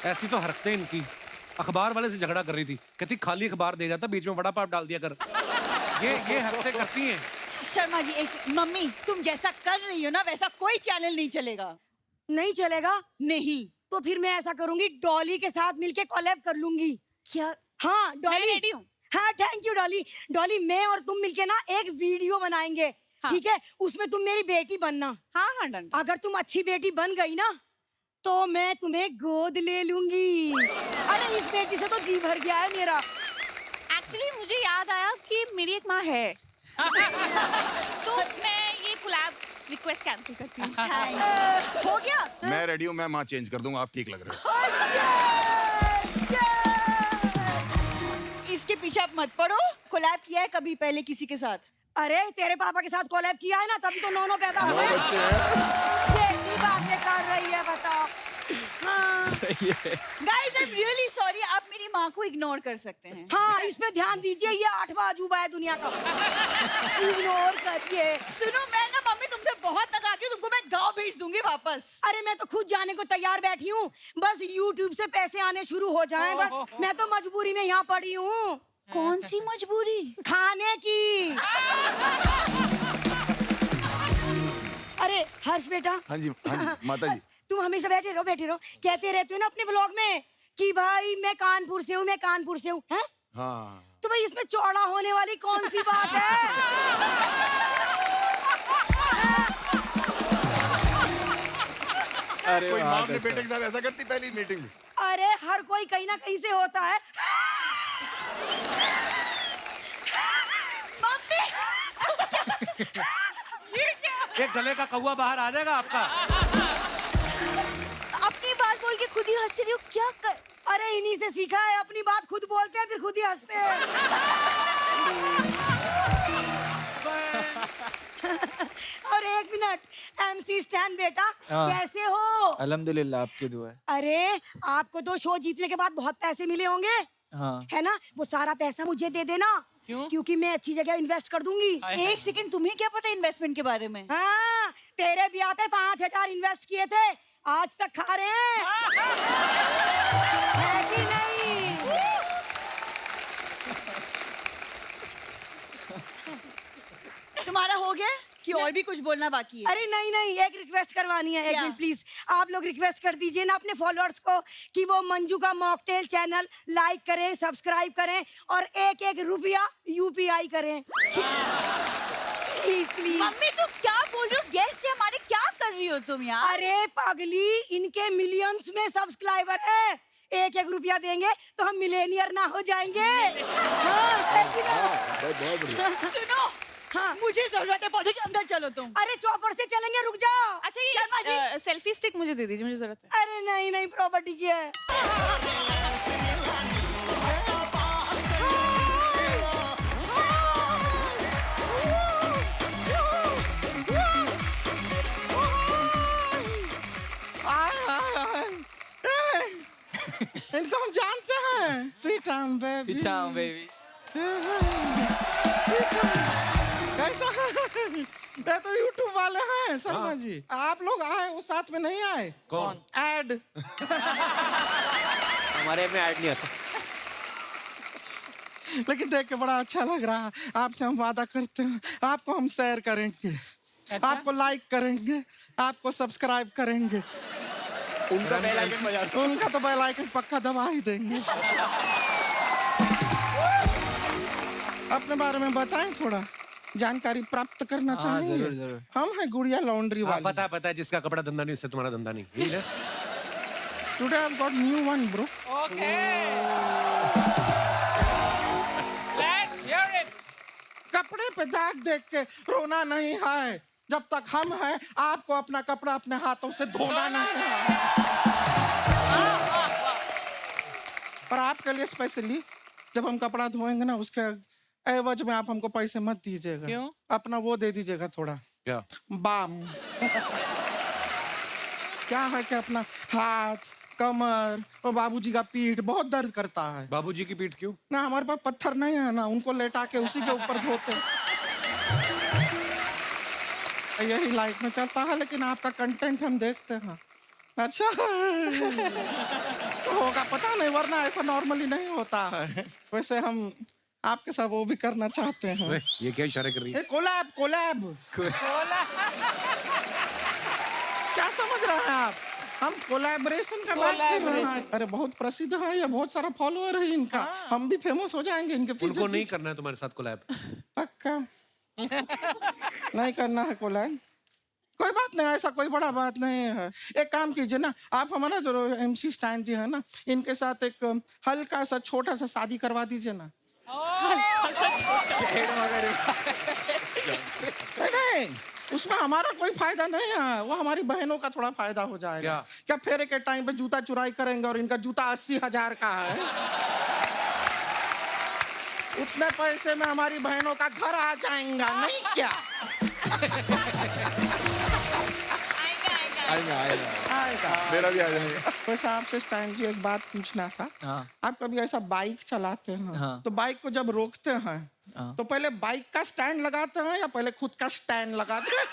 ऐसी तो हरकतें इनकी। अखबार वाले से झगड़ा कर रही थी, कहती खाली अखबार दे जाता, बीच में वड़ा पाव डाल दिया कर। ये हरकतें करती हैं। शर्मा जी मम्मी तुम जैसा कर रही हो ना वैसा कोई चैनल नहीं चलेगा। नहीं चलेगा? नहीं तो फिर मैं ऐसा करूंगी, डॉली के साथ मिलके कोलैब कर लूंगी। क्या? हाँ डॉली, रेडी हूँ। हाँ थैंक यू डॉली। डॉली मैं और तुम मिलके ना एक वीडियो बनाएंगे, ठीक है? उसमें तुम मेरी बेटी बनना। हाँ हाँ डन। अगर तुम अच्छी बेटी बन गई ना तो मैं तुम्हें गोद ले लूंगी। अरे इस बेटी से तो जी भर गया है मेरा। एक्चुअली मुझे याद आया कि मेरी एक माँ है तो मैं ये कोलैब रिक्वेस्ट कैंसिल करती हूँ। हो गया? मैं रेडी हूँ, मैं माँ चेंज कर दूंगा, आप ठीक लग रहे हो। इसके पीछे आप मत पड़ो। कोलैब किया है कभी पहले किसी के साथ? अरे तेरे पापा के साथ कोलैब किया है ना, तभी तो नौनो पैदा हुए। बच्चे हैं। कैसी बातें कर रही है बताओ। हाँ। सही है। Guys I am really sorry, आप मेरी माँ को इग्नोर कर सकते हैं। हाँ इस पे ध्यान दीजिए, ये 8वां अजूबा है दुनिया का। इग्नोर करिए। सुनो मैं ना मम्मी तुमसे बहुत तकाती हूँ, तुमको मैं गाँव भेज दूंगी वापस। अरे मैं तो खुद जाने को तैयार बैठी हूँ, बस YouTube से पैसे आने शुरू हो जाएं बस। मैं तो मजबूरी में यहाँ पड़ी हूँ। कौन सी मजबूरी? खाने की। अरे हर्ष बेटा। हाँ जी माता जी। तुम हमेशा बैठे रहो। कहते रहते हो ना अपने व्लॉग में कि भाई मैं कानपुर से हूँ, मैं कानपुर से हूँ, हैं? हाँ तो भाई इसमें चौड़ा होने वाली कौन सी बात है? अरे कोई वाह, माँ अपने कैसा? बेटे के साथ ऐसा करती पहली मीटिंग में? अरे हर कोई कहीं ना कहीं से होता है। एक गले का कौवा बाहर आ जाएगा आपका। अपनी बात बोल के खुद ही हंस रही हो, क्या कर? अरे इन्हीं से सीखा है, अपनी बात खुद बोलते हैं फिर खुद ही हंसते हैं। और एक मिनट, MC स्टैन बेटा हाँ। कैसे हो? अल्हम्दुलिल्लाह, आपकी दुआ है। अरे आपको तो शो जीतने के बाद बहुत पैसे मिले होंगे, हाँ। है ना? वो सारा पैसा मुझे दे देना। क्यों? क्योंकि मैं अच्छी जगह इन्वेस्ट कर दूंगी। एक सेकंड, तुम्हें क्या पता इन्वेस्टमेंट के बारे में? हाँ तेरे ब्याह पे 5000 इन्वेस्ट किए थे, आज तक खा रहे हैं। है कि नहीं? तुम्हारा हो गया कि और भी कुछ बोलना बाकी है? अरे नहीं, एक रिक्वेस्ट करवानी है। एक क्या? मिनट प्लीज, आप लोग रिक्वेस्ट कर दीजिए ना अपने फॉलोअर्स को कि वो मंजू का मॉकटेल चैनल लाइक करें, सब्सक्राइब करें और एक रुपया UPI करें। प्लीज। मम्मी तुम क्या बोल रही हो? गेस्ट है हमारे, क्या कर रही हो तुम यार? अरे पागली, इनके मिलियंस में सब्सक्राइबर है, एक रुपया देंगे तो हम मिलेनियर ना हो जाएंगे। हाँ, है कि ना? बहुत बढ़िया। सुनो, हाँ। मुझे जरूरत है पौधे के अंदर, चलो तुम। अरे चौपर से चलेंगे, रुक जाओ। अच्छा ये सेल्फी स्टिक मुझे दे दीजिए, मुझे जरूरत है। अरे नहीं, प्रॉपर्टी की है। फिचाम बेबी फिचाम बेबी। कैसा है? ये तो यूट्यूब वाले हैं शर्मा जी। आप लोग आए वो साथ में नहीं आए? कौन? ऐड। हमारे में ऐड नहीं आता। लेकिन देख के बड़ा अच्छा लग रहा है। आपसे हम वादा करते हैं आपको हम शेयर करेंगे, आपको लाइक करेंगे, आपको सब्सक्राइब करेंगे। उनका बेल आइकन बजा दो। उनका तो बेल आइकन पक्का दबा ही देंगे। अपने बारे में बताएं, थोड़ा जानकारी प्राप्त करना चाहेंगे? जरूर जरूर। हम हैं गुड़िया लॉन्ड्री वाले। पता है जिसका कपड़ा धंधा नहीं उससे तुम्हारा धंधा नहीं। यही ना? Today I got new one bro. Okay let's hear it. कपड़े पे दाग देख के रोना नहीं है। जब तक हम हैं आपको अपना कपड़ा अपने हाथों से धोना नहीं है। और आपके लिए स्पेशली जब हम कपड़ा धोएंगे ना उसके एवज में आप हमको पैसे मत दीजिएगा। क्यों? अपना वो दे दीजिएगा थोड़ा क्या? बाम। क्या है कि अपना हाथ, कमर और बाबूजी का पीठ बहुत दर्द करता है। बाबूजी की पीठ क्यों? ना हमारे पास पत्थर नहीं है ना, उनको लेटा के उसी के ऊपर धोते। यही लाइफ में चलता है, लेकिन आपका कंटेंट हम देखते हैं। अच्छा तो होगा पता नहीं, वरना ऐसा नॉर्मली नहीं होता है। वैसे हम आपके साथ वो भी करना चाहते हैं। अरे, ये क्या इशारे कर रही है? Collab collab. क्या समझ रहे हैं आप? हम कोलैबोरेशन का बात कर रहे हैं। अरे बहुत प्रसिद्ध है ये, बहुत सारा फॉलोअर है इनका। हम भी फेमस हो जाएंगे इनके पीछे। उनको नहीं करना है तुम्हारे साथ कोलैब। पक्का नहीं करना है कोलैब? कोई बात नहीं, ऐसा कोई बड़ा बात नहीं है। एक काम कीजिए ना, आप हमारा जो MC स्टैन जी है ना, इनके साथ एक हल्का सा छोटा सा शादी करवा दीजिए ना। नहीं, उसमें हमारा कोई फायदा नहीं है, वो हमारी बहनों का थोड़ा फायदा हो जाएगा। क्या फेरे के टाइम पे जूता चुराई करेंगे और इनका जूता 80,000 का है। उतने पैसे में हमारी बहनों का घर आ जाएगा, नहीं क्या? आएगा। मेरा भी आ जाएगा। वैसे आपसे स्टैन जी एक बात पूछना था। आप कभी ऐसा बाइक चलाते हैं तो बाइक को जब रोकते हैं तो पहले बाइक का स्टैंड लगाते हैं या पहले खुद का स्टैंड लगाते हैं?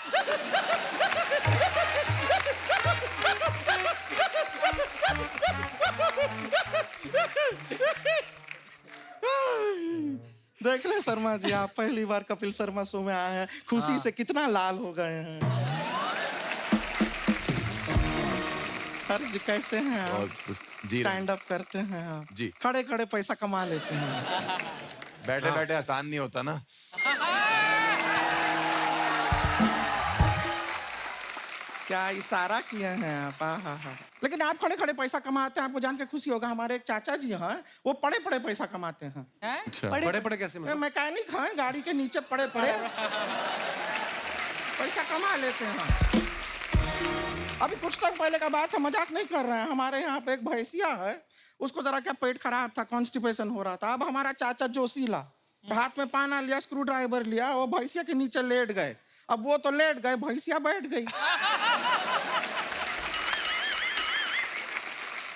देख रहे शर्मा जी, आप पहली बार कपिल शर्मा शो में आए हैं, खुशी से कितना लाल हो गए हैं। सर जी कैसे हैं आप? स्टैंड अप करते हैं आप? जी। खड़े खड़े पैसा कमा लेते हैं। बैठे बैठे आसान नहीं होता ना। क्या इशारा किए हैं आप? हाँ। लेकिन आप खड़े खड़े पैसा कमाते हैं, आपको जान के खुशी होगा। हमारे एक चाचा जी हैं, वो पड़े पड़े पैसा कमाते हैं। पड़े कैसे? मतलब मैकेनिक हैं, गाड़ी के नीचे पड़े पड़े पैसा कमा लेते हैं। अभी कुछ टाइम पहले का बात है, मजाक नहीं कर रहे हैं। हमारे यहाँ पे एक भैंसिया है, उसको जरा क्या पेट खराब था, कॉन्स्टिपेशन हो रहा था। अब हमारा चाचा जोशीला हाथ में पाना लिया, स्क्रू ड्राइवर लिया, वो भैंसिया के नीचे लेट गए। अब वो तो लेट गए, भैंसिया बैठ गई।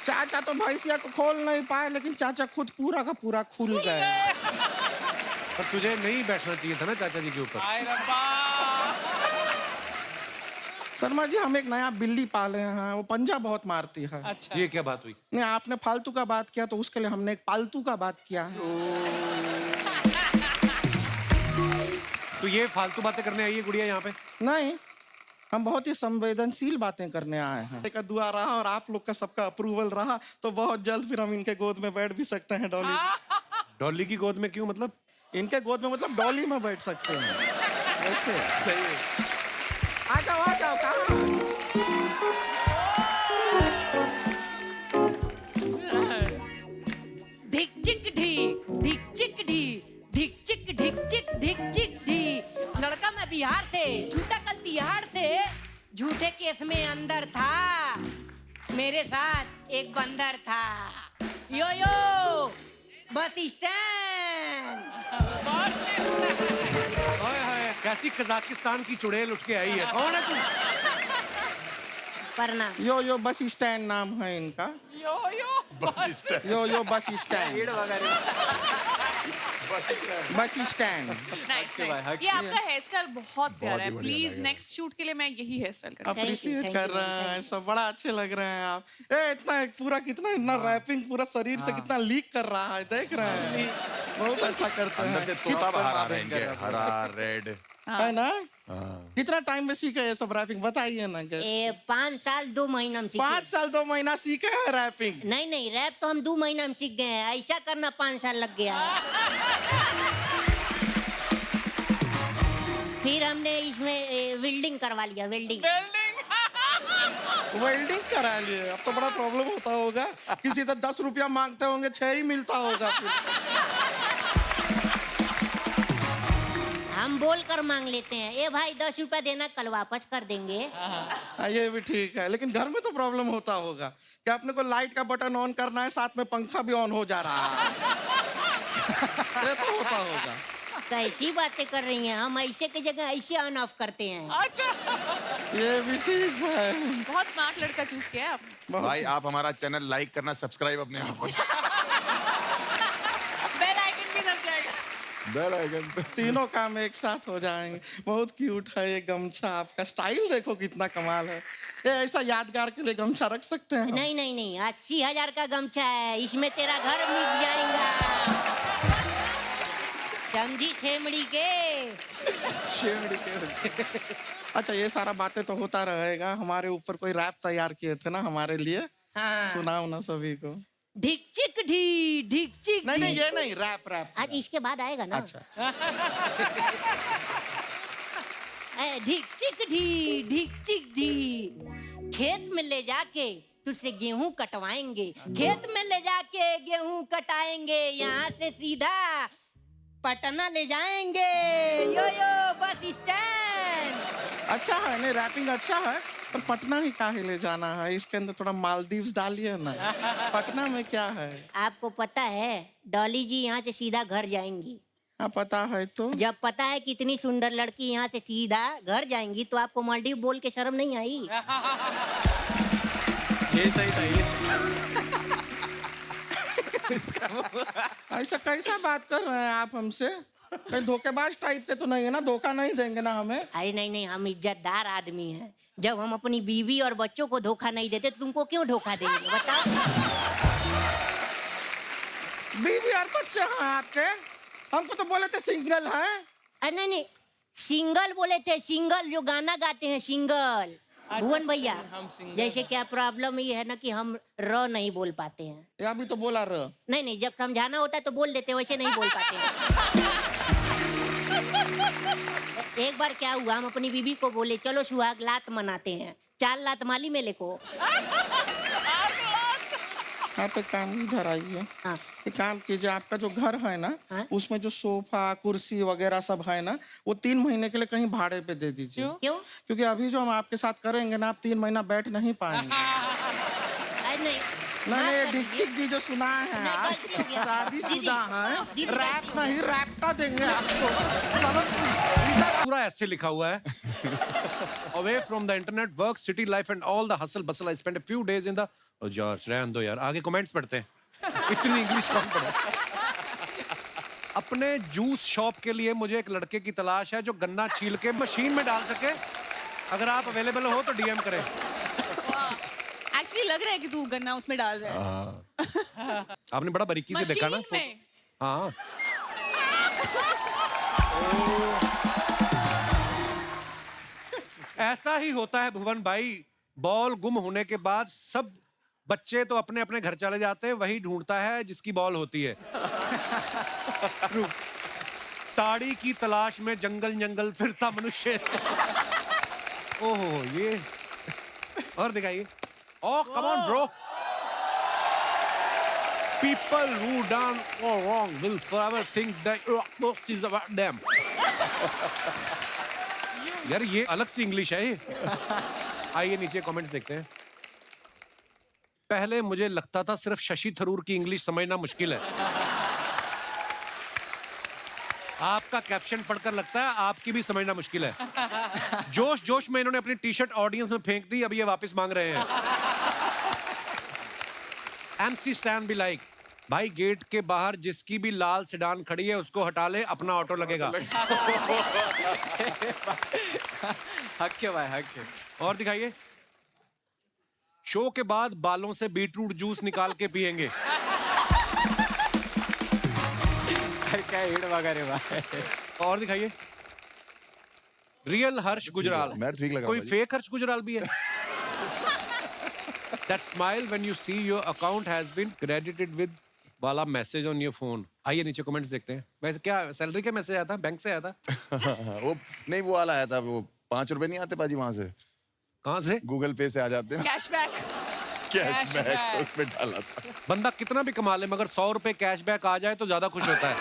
चाचा तो भैंसिया को खोल नहीं पाए, लेकिन चाचा खुद पूरा का पूरा खुल गए। पर तुझे नहीं बैठना चाहिए था ना चाचा जी के ऊपर। शर्मा जी, हम एक नया बिल्ली पाले हैं, वो पंजा बहुत मारती है। अच्छा। ये क्या बात हुई? नहीं, आपने फालतू का बात किया तो उसके लिए हमने एक पालतू का बात किया है। तो ये फालतू बातें करने आई है गुड़िया यहाँ पे? नहीं, हम बहुत ही संवेदनशील बातें करने आए हैं। एक दुआ रहा और आप लोग का सबका अप्रूवल रहा तो बहुत जल्द फिर हम इनके गोद में बैठ भी सकते हैं। डॉली डॉली की गोद में क्यों? मतलब इनके गोद में मतलब डॉली में बैठ सकते हैं। वैसे सही है। आ जाओ कहाँ? धिक चिक ढी, धिक चिक ढी, धिक चिक ढिक चिक धिक चिक ढी। लड़का मैं बिहार थे, झूठा कल तिहाड़ थे, झूठे केस में अंदर था, मेरे साथ एक बंदर था। यो बस स्टैंड। हाय कैसी कजाकिस्तान की चुड़ैल उठ के आई है। कौन है तू? प्रणाम। यो यो बस स्टैंड नाम है इनका। यो यो यो bus stand. Bus stand. Nice nice. ये आपका हेयर स्टाइल बहुत प्यारा है। प्लीज नेक्स्ट शूट के लिए मैं यही हेयर स्टाइल करूंगी। अप्रिशिएट कर रहे हैं, सब बड़ा अच्छे लग रहे हैं आप। ए इतना पूरा कितना इतना रैपिंग पूरा शरीर से कितना लीक कर रहा है, देख रहे हैं। बहुत अच्छा करते हैं। अंदर से तोता बाहर आ रहे हैं इनके, हरा रेड है ना? कितना टाइम में सीखे ये सब रैपिंग बताइए ना। 5 साल 2 महीना में सीखे। 5 साल 2 महीना सीखे हैं रैपिंग? नहीं नहीं, रैप तो हम 2 महीना में सीख गए हैं, ऐसा करना 5 साल लग गया। फिर हमने इसमें वेल्डिंग करवा लिया, वेल्डिंग। वेल्डिंग करा लिए। अब तो बड़ा प्रॉब्लम होता होगा, किसी से 10 रुपया मांगते होंगे 6 ही मिलता होगा फिर। हम बोल कर मांग लेते हैं, ए भाई 10 रुपया देना, कल वापस कर देंगे। ये भी ठीक है, लेकिन घर में तो प्रॉब्लम होता होगा कि अपने को लाइट का बटन ऑन करना है, साथ में पंखा भी ऑन हो जा रहा है। ये तो होता होगा। कैसी बातें कर रही हैं, हम ऐसे की जगह ऐसे ऑन ऑफ करते हैं। ये भी ठीक है। बहुत स्मार्ट लड़का चूज किया है आपने। भाई आप हमारा चैनल लाइक करना, सब्सक्राइब अपने आप को। बेल आइकन भी दब जाएगा। Bell icon. तीनों काम एक साथ हो जाएंगे। बहुत क्यूट है ये गमछा, आपका स्टाइल देखो कितना कमाल है। ये ऐसा यादगार के लिए गमछा रख सकते हैं? नहीं नहीं नहीं, 80,000 का गमछा है, इसमें तेरा घर मिट जाएगा। समझी छेमड़ी के? अच्छा, ये सारा बातें तो होता रहेगा। हमारे ऊपर कोई रैप तैयार किए थे ना हमारे लिए, सुनाओ ना सभी को। ढिक चिक ढी, ढिक चिक नहीं नहीं, ये नहीं, रैप रैप। आज इसके बाद आएगा ना। अच्छा। ढिक चिक ढी, ढिक चिक ढी, खेत में ले जाके तुझसे गेहूं कटवाएंगे, खेत में ले जाके गेहूं कटाएंगे, यहाँ से सीधा पटना ले जाएंगे। यो यो बस स्टैंड। अच्छा है, नहीं रैपिंग अच्छा है, पर पटना ही काहे ले जाना है? इसके अंदर थोड़ा मालदीव्स डालिए ना। पटना में क्या है? आपको पता है डॉली जी यहाँ से सीधा घर जाएंगी? हाँ पता है। तो जब पता है कि इतनी सुंदर लड़की यहाँ से सीधा घर जाएंगी, तो आपको मालदीव बोल के शर्म नहीं आई? ये सही था। ऐसा कैसा बात कर रहे हैं आप हमसे? कहीं धोखेबाज टाइप के तो नहीं है ना? धोखा नहीं देंगे ना हमें? अरे नहीं नहीं, हम इज्जतदार आदमी हैं। जब हम अपनी बीवी और बच्चों को धोखा नहीं देते, तो तुमको क्यों धोखा देंगे बताओ? बीवी और बच्चे हैं आपके? हमको तो बोले थे सिंगल है। अरे नहीं नहीं, सिंगल बोले थे, सिंगल जो गाना गाते हैं, सिंगल। भुवन भैया, जैसे क्या प्रॉब्लम ये है ना कि हम र नहीं बोल पाते हैं। या भी तो बोला र। नहीं नहीं, जब समझाना होता है तो बोल देते हैं, वैसे नहीं बोल पाते हैं। एक बार क्या हुआ, हम अपनी बीबी को बोले चलो सुहाग लात मनाते हैं, 4 लात माली मेले को। आप एक काम इधर आइए। हाँ। एक काम कीजिए, आपका जो घर है ना, हाँ? उसमें जो सोफा कुर्सी वगैरह सब है ना, वो 3 महीने के लिए कहीं भाड़े पे दे दीजिए। क्यों? क्योंकि अभी जो हम आपके साथ करेंगे ना, आप 3 महीना बैठ नहीं पाएंगे। अरे नहीं नहीं, दीक्षित जी जो सुना है नहीं, आप, गलती हो गया। शादीशुदा हैं, दीदी, रैप नहीं रैप्टा देंगे आपको। पूरा ऐसे लिखा हुआ है। Away from the internet, work, city life and all the hustle bustle. I spent a few days in the... Oh, George, रहने दो यार, आगे कमेंट्स पढ़ते हैं। इतनी इंग्लिश कम पढ़ो। अपने जूस शॉप के लिए मुझे एक लड़के की तलाश है जो गन्ना छील के मशीन में डाल सके। अगर आप अवेलेबल हो तो डीएम करें। एक्चुअली लग रहा है कि तू गन्ना उसमें डाल रहा है। आपने बड़ा बारीकी से देखा ना? मशीन में। हाँ। ऐसा ही होता है भुवन भाई। बॉल गुम होने के बाद सब बच्चे तो अपने अपने घर चले जाते हैं, वही ढूंढता है जिसकी बॉल होती है। ताड़ी की तलाश में जंगल जंगल फिरता मनुष्य। ओहो, ये और दिखाइए। Oh, come on, bro. People who done all wrong will forever think that most is about them. यार ये अलग सी इंग्लिश है ये। आइए नीचे कमेंट्स देखते हैं। पहले मुझे लगता था सिर्फ शशि थरूर की इंग्लिश समझना मुश्किल है। आपका कैप्शन पढ़कर लगता है आपकी भी समझना मुश्किल है। जोश जोश में इन्होंने अपनी टी शर्ट ऑडियंस में फेंक दी, अब ये वापस मांग रहे हैं। MC स्टैन भी लाइक, भाई गेट के बाहर जिसकी भी लाल सेडान खड़ी है उसको हटा ले, अपना ऑटो लगेगा। हक है भाई, हक है। और दिखाइए, शो के बाद बालों से बीटरूट जूस निकाल के पिएंगे। क्या हिड़ वगैरह भाई। और दिखाइए, रियल हर्ष गुजराल। मैं ठीक लगा कोई भाई। फेक हर्ष गुजराल भी है? That smile when you see your account has been credited with वाला मैसेज ऑन योर फोन। आइए नीचे कमेंट्स देखते हैं। वैसे क्या सैलरी का मैसेज आया था, बैंक से आया था? वो नहीं, वो वाला आया था, वो 5 रुपए नहीं आते पाजी वहां से, कहाँ से? गूगल पे से आ जाते हैं, कैशबैक। कैशबैक उस पे डाला था। बंदा कितना भी कमा ले मगर 100 रुपए कैशबैक आ जाए तो ज्यादा खुश होता है।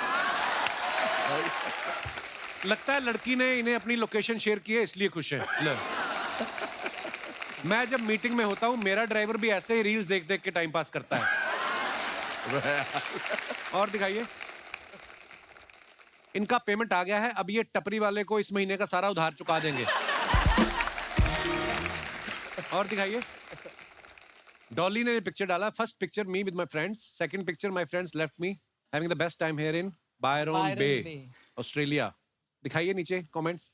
लगता है लड़की ने इन्हें अपनी लोकेशन शेयर की है इसलिए खुश है। लो। मैं जब मीटिंग में होता हूँ मेरा ड्राइवर भी ऐसे ही रील्स देख देख के टाइम पास करता है। और दिखाइए, इनका पेमेंट आ गया है, अब ये टपरी वाले को इस महीने का सारा उधार चुका देंगे। और दिखाइए, डॉली ने पिक्चर डाला, first picture me with my friends, second picture my friends left me having the best time here in Byron Bay, Australia. दिखाइए नीचे कमेंट्स।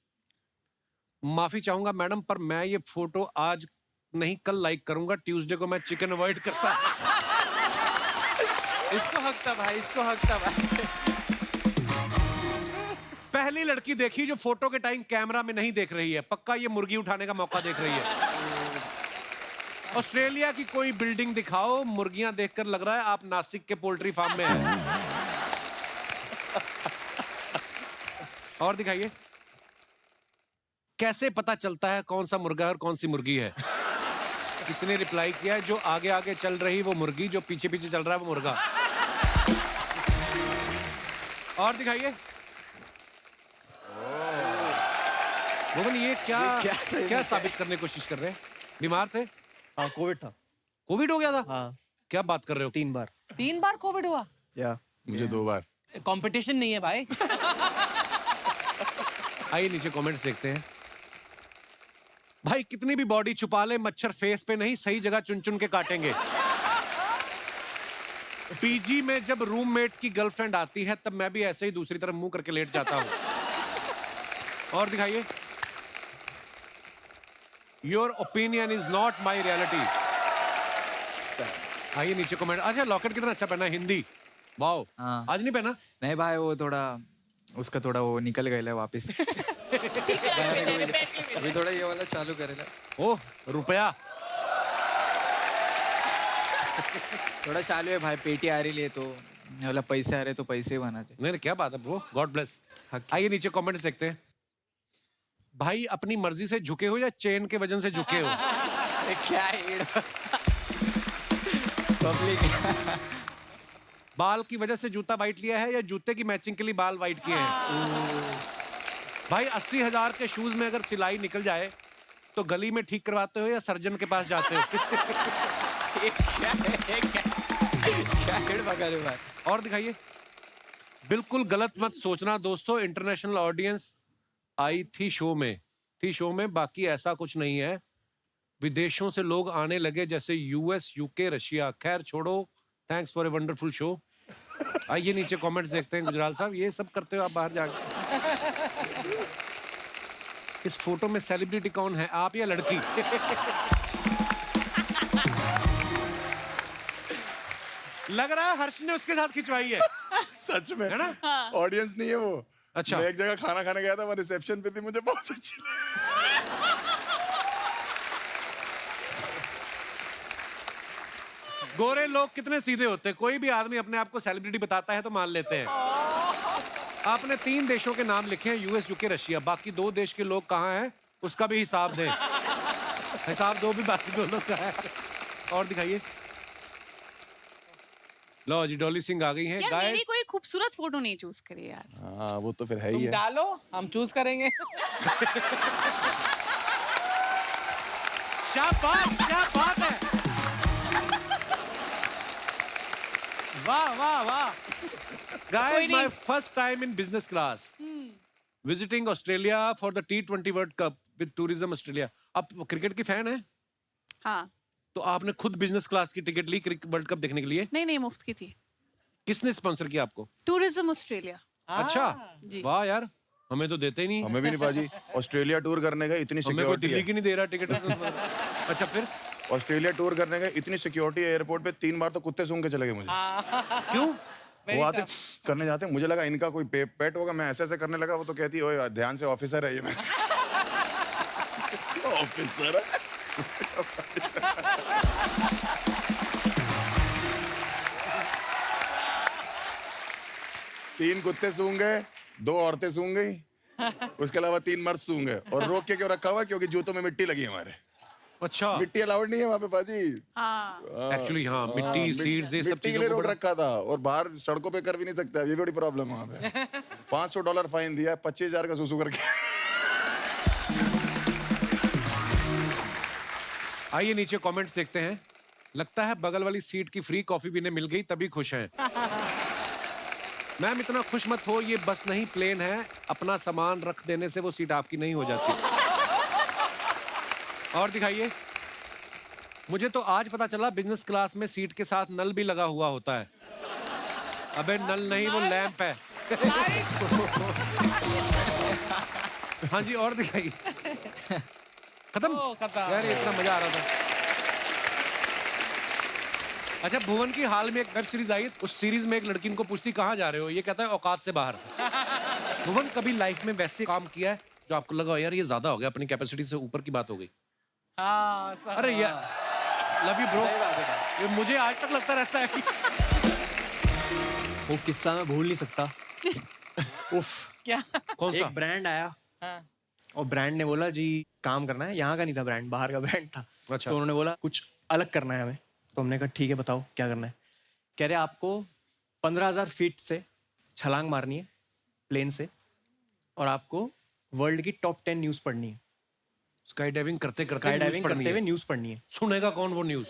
माफी चाहूंगा मैडम, पर मैं ये फोटो आज नहीं कल लाइक करूंगा, ट्यूसडे को मैं चिकन अवॉइड करता। इसको हक था भाई, इसको हक था भाई। पहली लड़की देखी जो फोटो के टाइम कैमरा में नहीं देख रही है, पक्का ये मुर्गी उठाने का मौका देख रही है। ऑस्ट्रेलिया की कोई बिल्डिंग दिखाओ, मुर्गियां देखकर लग रहा है आप नासिक के पोल्ट्री फार्म में हैं। और दिखाइए, कैसे पता चलता है कौन सा मुर्गा और कौन सी मुर्गी है? किसी ने रिप्लाई किया है, जो आगे आगे चल रही वो मुर्गी, जो पीछे पीछे चल रहा है वो मुर्गा। और दिखाइए, मोहन ये क्या साबित करने की कोशिश कर रहे हैं? बीमार थे? हाँ, कोविड था। कोविड हो गया था? हाँ। क्या बात कर रहे हो? 3 बार। 3 बार कोविड हुआ? या मुझे 2 बार। कंपटीशन नहीं है भाई। आइए नीचे कमेंट्स देखते हैं। भाई कितनी भी बॉडी छुपा ले, मच्छर फेस पे नहीं सही जगह चुन चुन के काटेंगे। पीजी में जब रूममेट की गर्लफ्रेंड आती है तब मैं भी ऐसे ही दूसरी तरफ मुंह करके लेट जाता हूं। और दिखाइए, your opinion is not my reality. आइए नीचे कमेंट। अच्छा, लॉकेट कितना अच्छा पहना है, हिंदी। वाओ। हाँ। आज नहीं पहना? नहीं भाई, वो थोड़ा उसका थोड़ा वो निकल गया वापस। अभी थोड़ा ये वाला चालू करेला। ओह, रुपया। थोड़ा चालू है भाई, पेटी आ रही है तो वाला पैसे आ रहे तो पैसे बनाते। नहीं क्या बात है ब्रो, गॉड ब्लेस। आइए नीचे कमेंट्स देखते हैं। भाई अपनी मर्जी से झुके हो या चेन के वजन से झुके हो? क्या पब्लिक। बाल की वजह से जूता वाइट लिया है या जूते की मैचिंग के लिए बाल वाइट किए हैं? भाई 80,000 के शूज में अगर सिलाई निकल जाए तो गली में ठीक करवाते हो या सर्जन के पास जाते हो? क्या? और दिखाइए, बिल्कुल गलत मत सोचना दोस्तों, इंटरनेशनल ऑडियंस आई थी शो में, बाकी ऐसा कुछ नहीं है। विदेशों से लोग आने लगे जैसे यूएस, यूके, रशिया। खैर छोड़ो, thanks for a wonderful show. आइए नीचे कमेंट्स देखते हैं। गुजराल साहब ये सब करते हो आप बाहर जाके? इस फोटो में सेलिब्रिटी कौन है, आप या लड़की? लग रहा है हर्ष ने उसके साथ खिंचवाई है। सच में है ना? ऑडियंस नहीं है वो। अच्छा। मैं एक जगह खाना खाने गया था, मैं रिसेप्शन पे थी, मुझे बहुत अच्छी लगी। गोरे लोग कितने सीधे होते हैं, कोई भी आदमी अपने आप को सेलिब्रिटी बताता है तो मान लेते हैं। आपने 3 देशों के नाम लिखे हैं, यूएस, यूके, रशिया। बाकी 2 देश के लोग कहाँ हैं उसका भी हिसाब दें। हिसाब दो भी बाकी 2 लोग कहाँ हैं। और दिखाइए, लो जी डॉली सिंह आ गई हैं। यार मेरी कोई खूबसूरत फोटो नहीं चूज करी यार। हाँ वो तो फिर है ही तुम है। डालो, हम चूज करेंगे। शाबाश, क्या बात है। वाह वाह वाह। Guys, my first time in business class. Visiting Australia for the T20 World Cup with Tourism Australia. आप क्रिकेट की फैन हैं? हाँ तो आपने खुद बिजनेस क्लास की टिकट ली वर्ल्ड कप देखने के लिए? नहीं मुफ्त की थी। किसने स्पॉन्सर किया आपको? Tourism Australia. अच्छा, जी। वाह यार, हमें तो देते ही नहीं। हमें भी नहीं पाजी। ऑस्ट्रेलिया टूर करने गए, इतनी हमें कोई सिक्योरिटी दिल्ली है। की नहीं दे रहा टिकट। अच्छा फिर? ऑस्ट्रेलिया टूर करने गए, इतनी सिक्योरिटी एयरपोर्ट पे 3 बार तो कुत्ते सूंघ के चले गए मुझे। क्यों? वो आते करने जाते हैं, मुझे लगा इनका कोई पेट होगा, मैं ऐसे ऐसे करने लगा, वो तो कहती है ओए ध्यान से, ऑफिसर है ये। मैं ऑफिसर है। तीन कुत्ते सूंघ गए, 2 औरतें सूंघ गई, उसके अलावा 3 मर्द सूंघ गए। और रोक के क्यों रखा हुआ? क्योंकि जूतों में मिट्टी लगी है हमारे। अच्छा, मिट्टी अलाउड नहीं है वहाँ पे बाजी। एक्चुअली हाँ, मिट्टी, सीड्स, ये सब मिट्टी के चीजों लिए को रोक बड़ा- रखा था, और बाहर सड़कों पे कर भी नहीं सकता, ये बड़ी प्रॉब्लम है वहाँ पे। $500 फाइन दिया, 25,000 का सुसु करके। आइए नीचे कमेंट्स देखते हैं। लगता है बगल वाली सीट की फ्री कॉफी भी इन्हें मिल गई, तभी खुश हैं। मैम इतना खुश मत हो, ये बस नहीं प्लेन है। अपना सामान रख देने से वो सीट आपकी नहीं हो जाती। और दिखाइए। मुझे तो आज पता चला बिजनेस क्लास में सीट के साथ नल भी लगा हुआ होता है। अबे नल नहीं, वो लैंप है। हाँ जी, और दिखाइए। खत्म? यार ये इतना मजा आ रहा था। अच्छा, भुवन की हाल में एक वेब सीरीज आई, उस सीरीज में एक लड़की इनको पूछती कहाँ जा रहे हो, ये कहता है औकात से बाहर। भुवन कभी लाइफ में वैसे काम किया है जो आपको लगा यार ये ज्यादा हो गया, अपनी कैपेसिटी से ऊपर की बात हो गई? अरे यार लव यू ब्रो, ये मुझे आज तक लगता रहता है कि वो किस्सा मैं भूल नहीं सकता। उफ, क्या? कौन सा? एक ब्रांड आया हाँ। और ब्रांड ने बोला जी काम करना है। यहाँ का नहीं था ब्रांड, बाहर का ब्रांड था। अच्छा। तो उन्होंने बोला कुछ अलग करना है हमें। तो हमने कहा ठीक है बताओ क्या करना है। कह रहे आपको 15,000 फीट से छलांग मारनी है प्लेन से, और आपको वर्ल्ड की टॉप 10 न्यूज़ पढ़नी है। स्काई डाइविंग करते स्काई करते डाइविंग करते हुए न्यूज़ पढ़नी है। सुनेगा कौन वो न्यूज?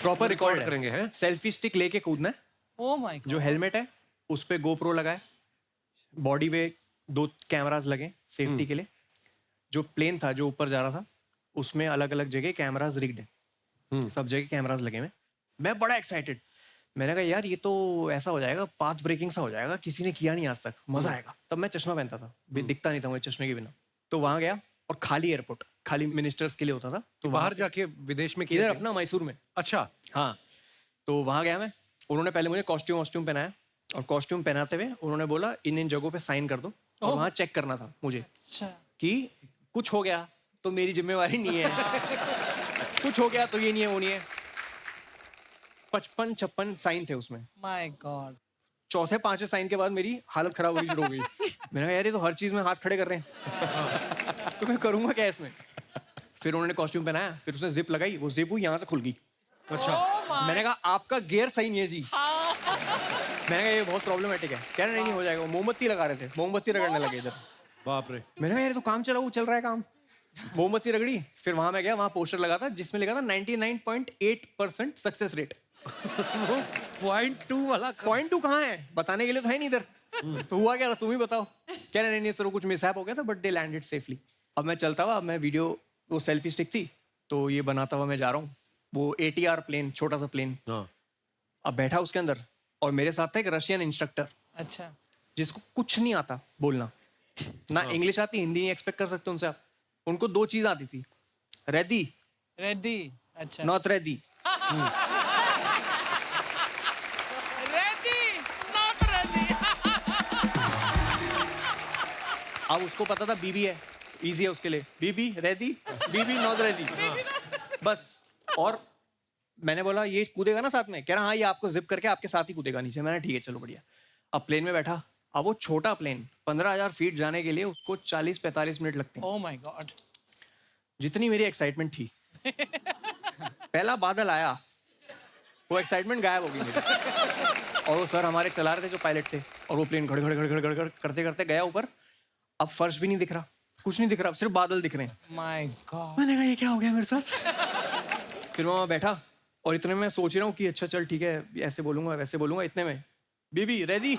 प्रॉपर रिकॉर्ड करेंगे हैं? सेल्फी स्टिक लेके कूदना है। Oh my God. जो हेलमेट है उस पे गोप्रो लगाए, बॉडी पे 2 कैमरास लगे सेफ्टी के लिए। जो प्लेन था जो ऊपर जा रहा था उसमें अलग अलग जगह कैमरास रिग्ड है, सब जगह कैमरास लगे हुए। मैं बड़ा एक्साइटेड, मैंने कहा यार ये तो ऐसा हो जाएगा, पाथ ब्रेकिंग सा हो जाएगा, किसी ने किया नहीं आज तक, मजा आएगा। तब मैं चश्मा पहनता था, दिखता नहीं था मुझे चश्मे के बिना। तो वहां गया और खाली एयरपोर्ट, खाली मिनिस्टर्स के लिए होता था। तो बाहर जाके विदेश में किया इधर क्या? अपना मैसूर में। अच्छा, हाँ, तो वहाँ गया मैं। उन्होंने पहले मुझे कॉस्ट्यूम पहनाया, और कॉस्ट्यूम पहनाते हुए उन्होंने बोला इन जगहों पे साइन कर दो। और वहाँ चेक करना था मुझे अच्छा। कि कुछ हो गया तो मेरी जिम्मेवारी नहीं है, कुछ हो गया तो ये नहीं है वो नहीं है। 55-56 साइन थे उसमें। My God. चौथे 5वें साइन के बाद मेरी हालत खराब होनी शुरू हो गई। मैंने कहा यार ये तो हर चीज में हाथ खड़े कर रहे हैं, तो मैं करूंगा क्या इसमें। फिर उन्होंने कॉस्ट्यूम पहनाया, फिर उसने जिप लगाई, वो जिप यहाँ से खुल गई। अच्छा, मैंने कहा आपका गियर सही नहीं है जी। मैंने कहा ये बहुत प्रॉब्लमेटिक है। कह रहे नहीं हो जाएगा। मोमबत्ती लगा रहे थे, मोमबत्ती रगड़ने लगे इधर। बाप रे। मैंने कहा यार तो काम चल रहा है काम। मोमबत्ती रगड़ी, फिर वहां मैं गया, वहां पोस्टर लगा था जिसमें लिखा था 99.8% सक्सेस रेट। 0.2 वाला 0.2 कहाँ है, बताने के लिए तो है नहीं इधर। तो हुआ क्या था तुम ही बताओ। कह रहे नहीं सर कुछ मिसहैप हो गया था, बट दे लैंडेड सेफली। अब मैं चलता हुआ, मैं वीडियो, वो सेल्फी स्टिक थी तो ये बनाता हुआ मैं जा रहा हूँ। वो ATR प्लेन, छोटा सा प्लेन, अब बैठा उसके अंदर, और मेरे साथ था एक रशियन इंस्ट्रक्टर। अच्छा। जिसको कुछ नहीं आता बोलना, ना इंग्लिश आती, हिंदी नहीं एक्सपेक्ट कर सकते उनसे आप। उनको 2 चीज आती थी, रेडी, अच्छा। Not ready. Ready, not ready. अब उसको पता था बीबी है, इजी है उसके लिए। बीबी रेडी, बीबी नॉट रेडी, बस। और मैंने बोला ये कूदेगा ना साथ में? कह रहा हाँ ये आपको जिप करके आपके साथ ही कूदेगा नीचे। मैंने ठीक है चलो बढ़िया। अब प्लेन में बैठा, अब वो छोटा प्लेन 15,000 फीट जाने के लिए उसको 40-45 मिनट लगते हैं। Oh my God. जितनी मेरी एक्साइटमेंट थी, पहला बादल आया, वो एक्साइटमेंट गायब हो गई मेरी। और वो सर हमारे चला रहे थे जो पायलट थे, और वो प्लेन घड़ घड़ घड़ घड़ घड़ घड़ करते करते गया ऊपर। अब फर्श भी नहीं दिख रहा, कुछ नहीं दिख रहा, सिर्फ बादल दिख रहे हैं। My God. मैंने कहा ये क्या हो गया मेरे साथ। फिर मैं वहाँ बैठा और इतने में सोच रहा हूँ कि अच्छा चल ठीक है, ऐसे बोलूंगा वैसे बोलूंगा। इतने में बीबी रेडी?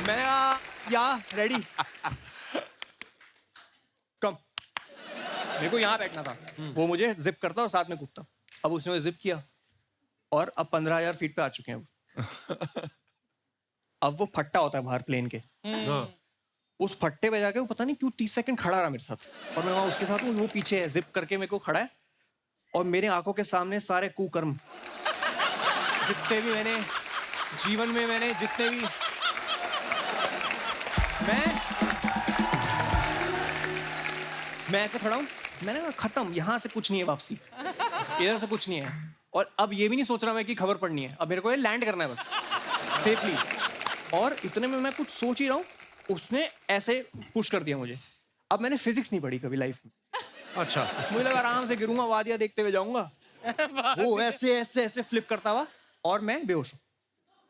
मैंने कहा या रेडी। कम। मेरे को यहाँ बैठना था, वो मुझे जिप करता और साथ में कूदता। अब उसने जिप किया और अब 15,000 फीट पे आ चुके हैं वो। अब वो फट्टा होता है बाहर प्लेन के, उस फट्टे पे जाके वो पता नहीं क्यों 30 सेकंड खड़ा रहा मेरे साथ, और मैं वहां उसके साथ हूँ, वो पीछे है, जिप करके मेरे को खड़ा है, और मेरे आंखों के सामने सारे कुकर्म जितने भी मैंने जीवन में मैंने जितने भी मैं ऐसे खड़ा हूँ, मैंने कहा खत्म, यहाँ से कुछ नहीं है वापसी, इधर से कुछ नहीं है, और अब ये भी नहीं सोच रहा मैं कि खबर पड़नी है, अब मेरे को ये लैंड करना है बस सेफली। और इतने में मैं कुछ सोच ही रहा हूँ, उसने ऐसे पुश कर दिया मुझे। अब मैंने फिजिक्स नहीं पढ़ी कभी लाइफ में, अच्छा, मुझे लगा आराम से गिरूंगा, वादिया देखते हुए जाऊंगा, वो ऐसे ऐसे ऐसे फ्लिप करता हुआ, और मैं बेहोश हूँ।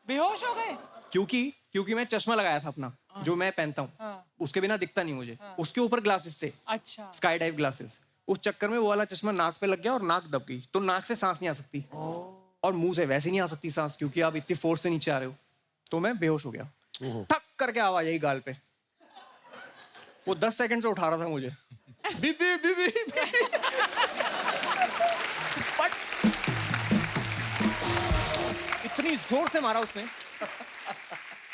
बेहोश हो गए? क्योंकि मैं चश्मा लगाया था अपना, जो मैं पहनता हूँ, उसके बिना दिखता नहीं मुझे, उसके ऊपर ग्लासेस थे, अच्छा, स्काई डाइव ग्लासेस। उस चक्कर में वो वाला चश्मा नाक पे लग गया और नाक दब गई, तो नाक से सांस नहीं आ सकती, और मुंह से वैसे नहीं आ सकती सांस, क्योंकि आप इतनी फोर्स से नीचे आ रहे हो। तो मैं बेहोश हो गया, ठक करके आवाज आई गाल पे। वो 10 सेकंड से उठा रहा था मुझे, बीबी बीबी बीबी। बट इतनी जोर से मारा उसने,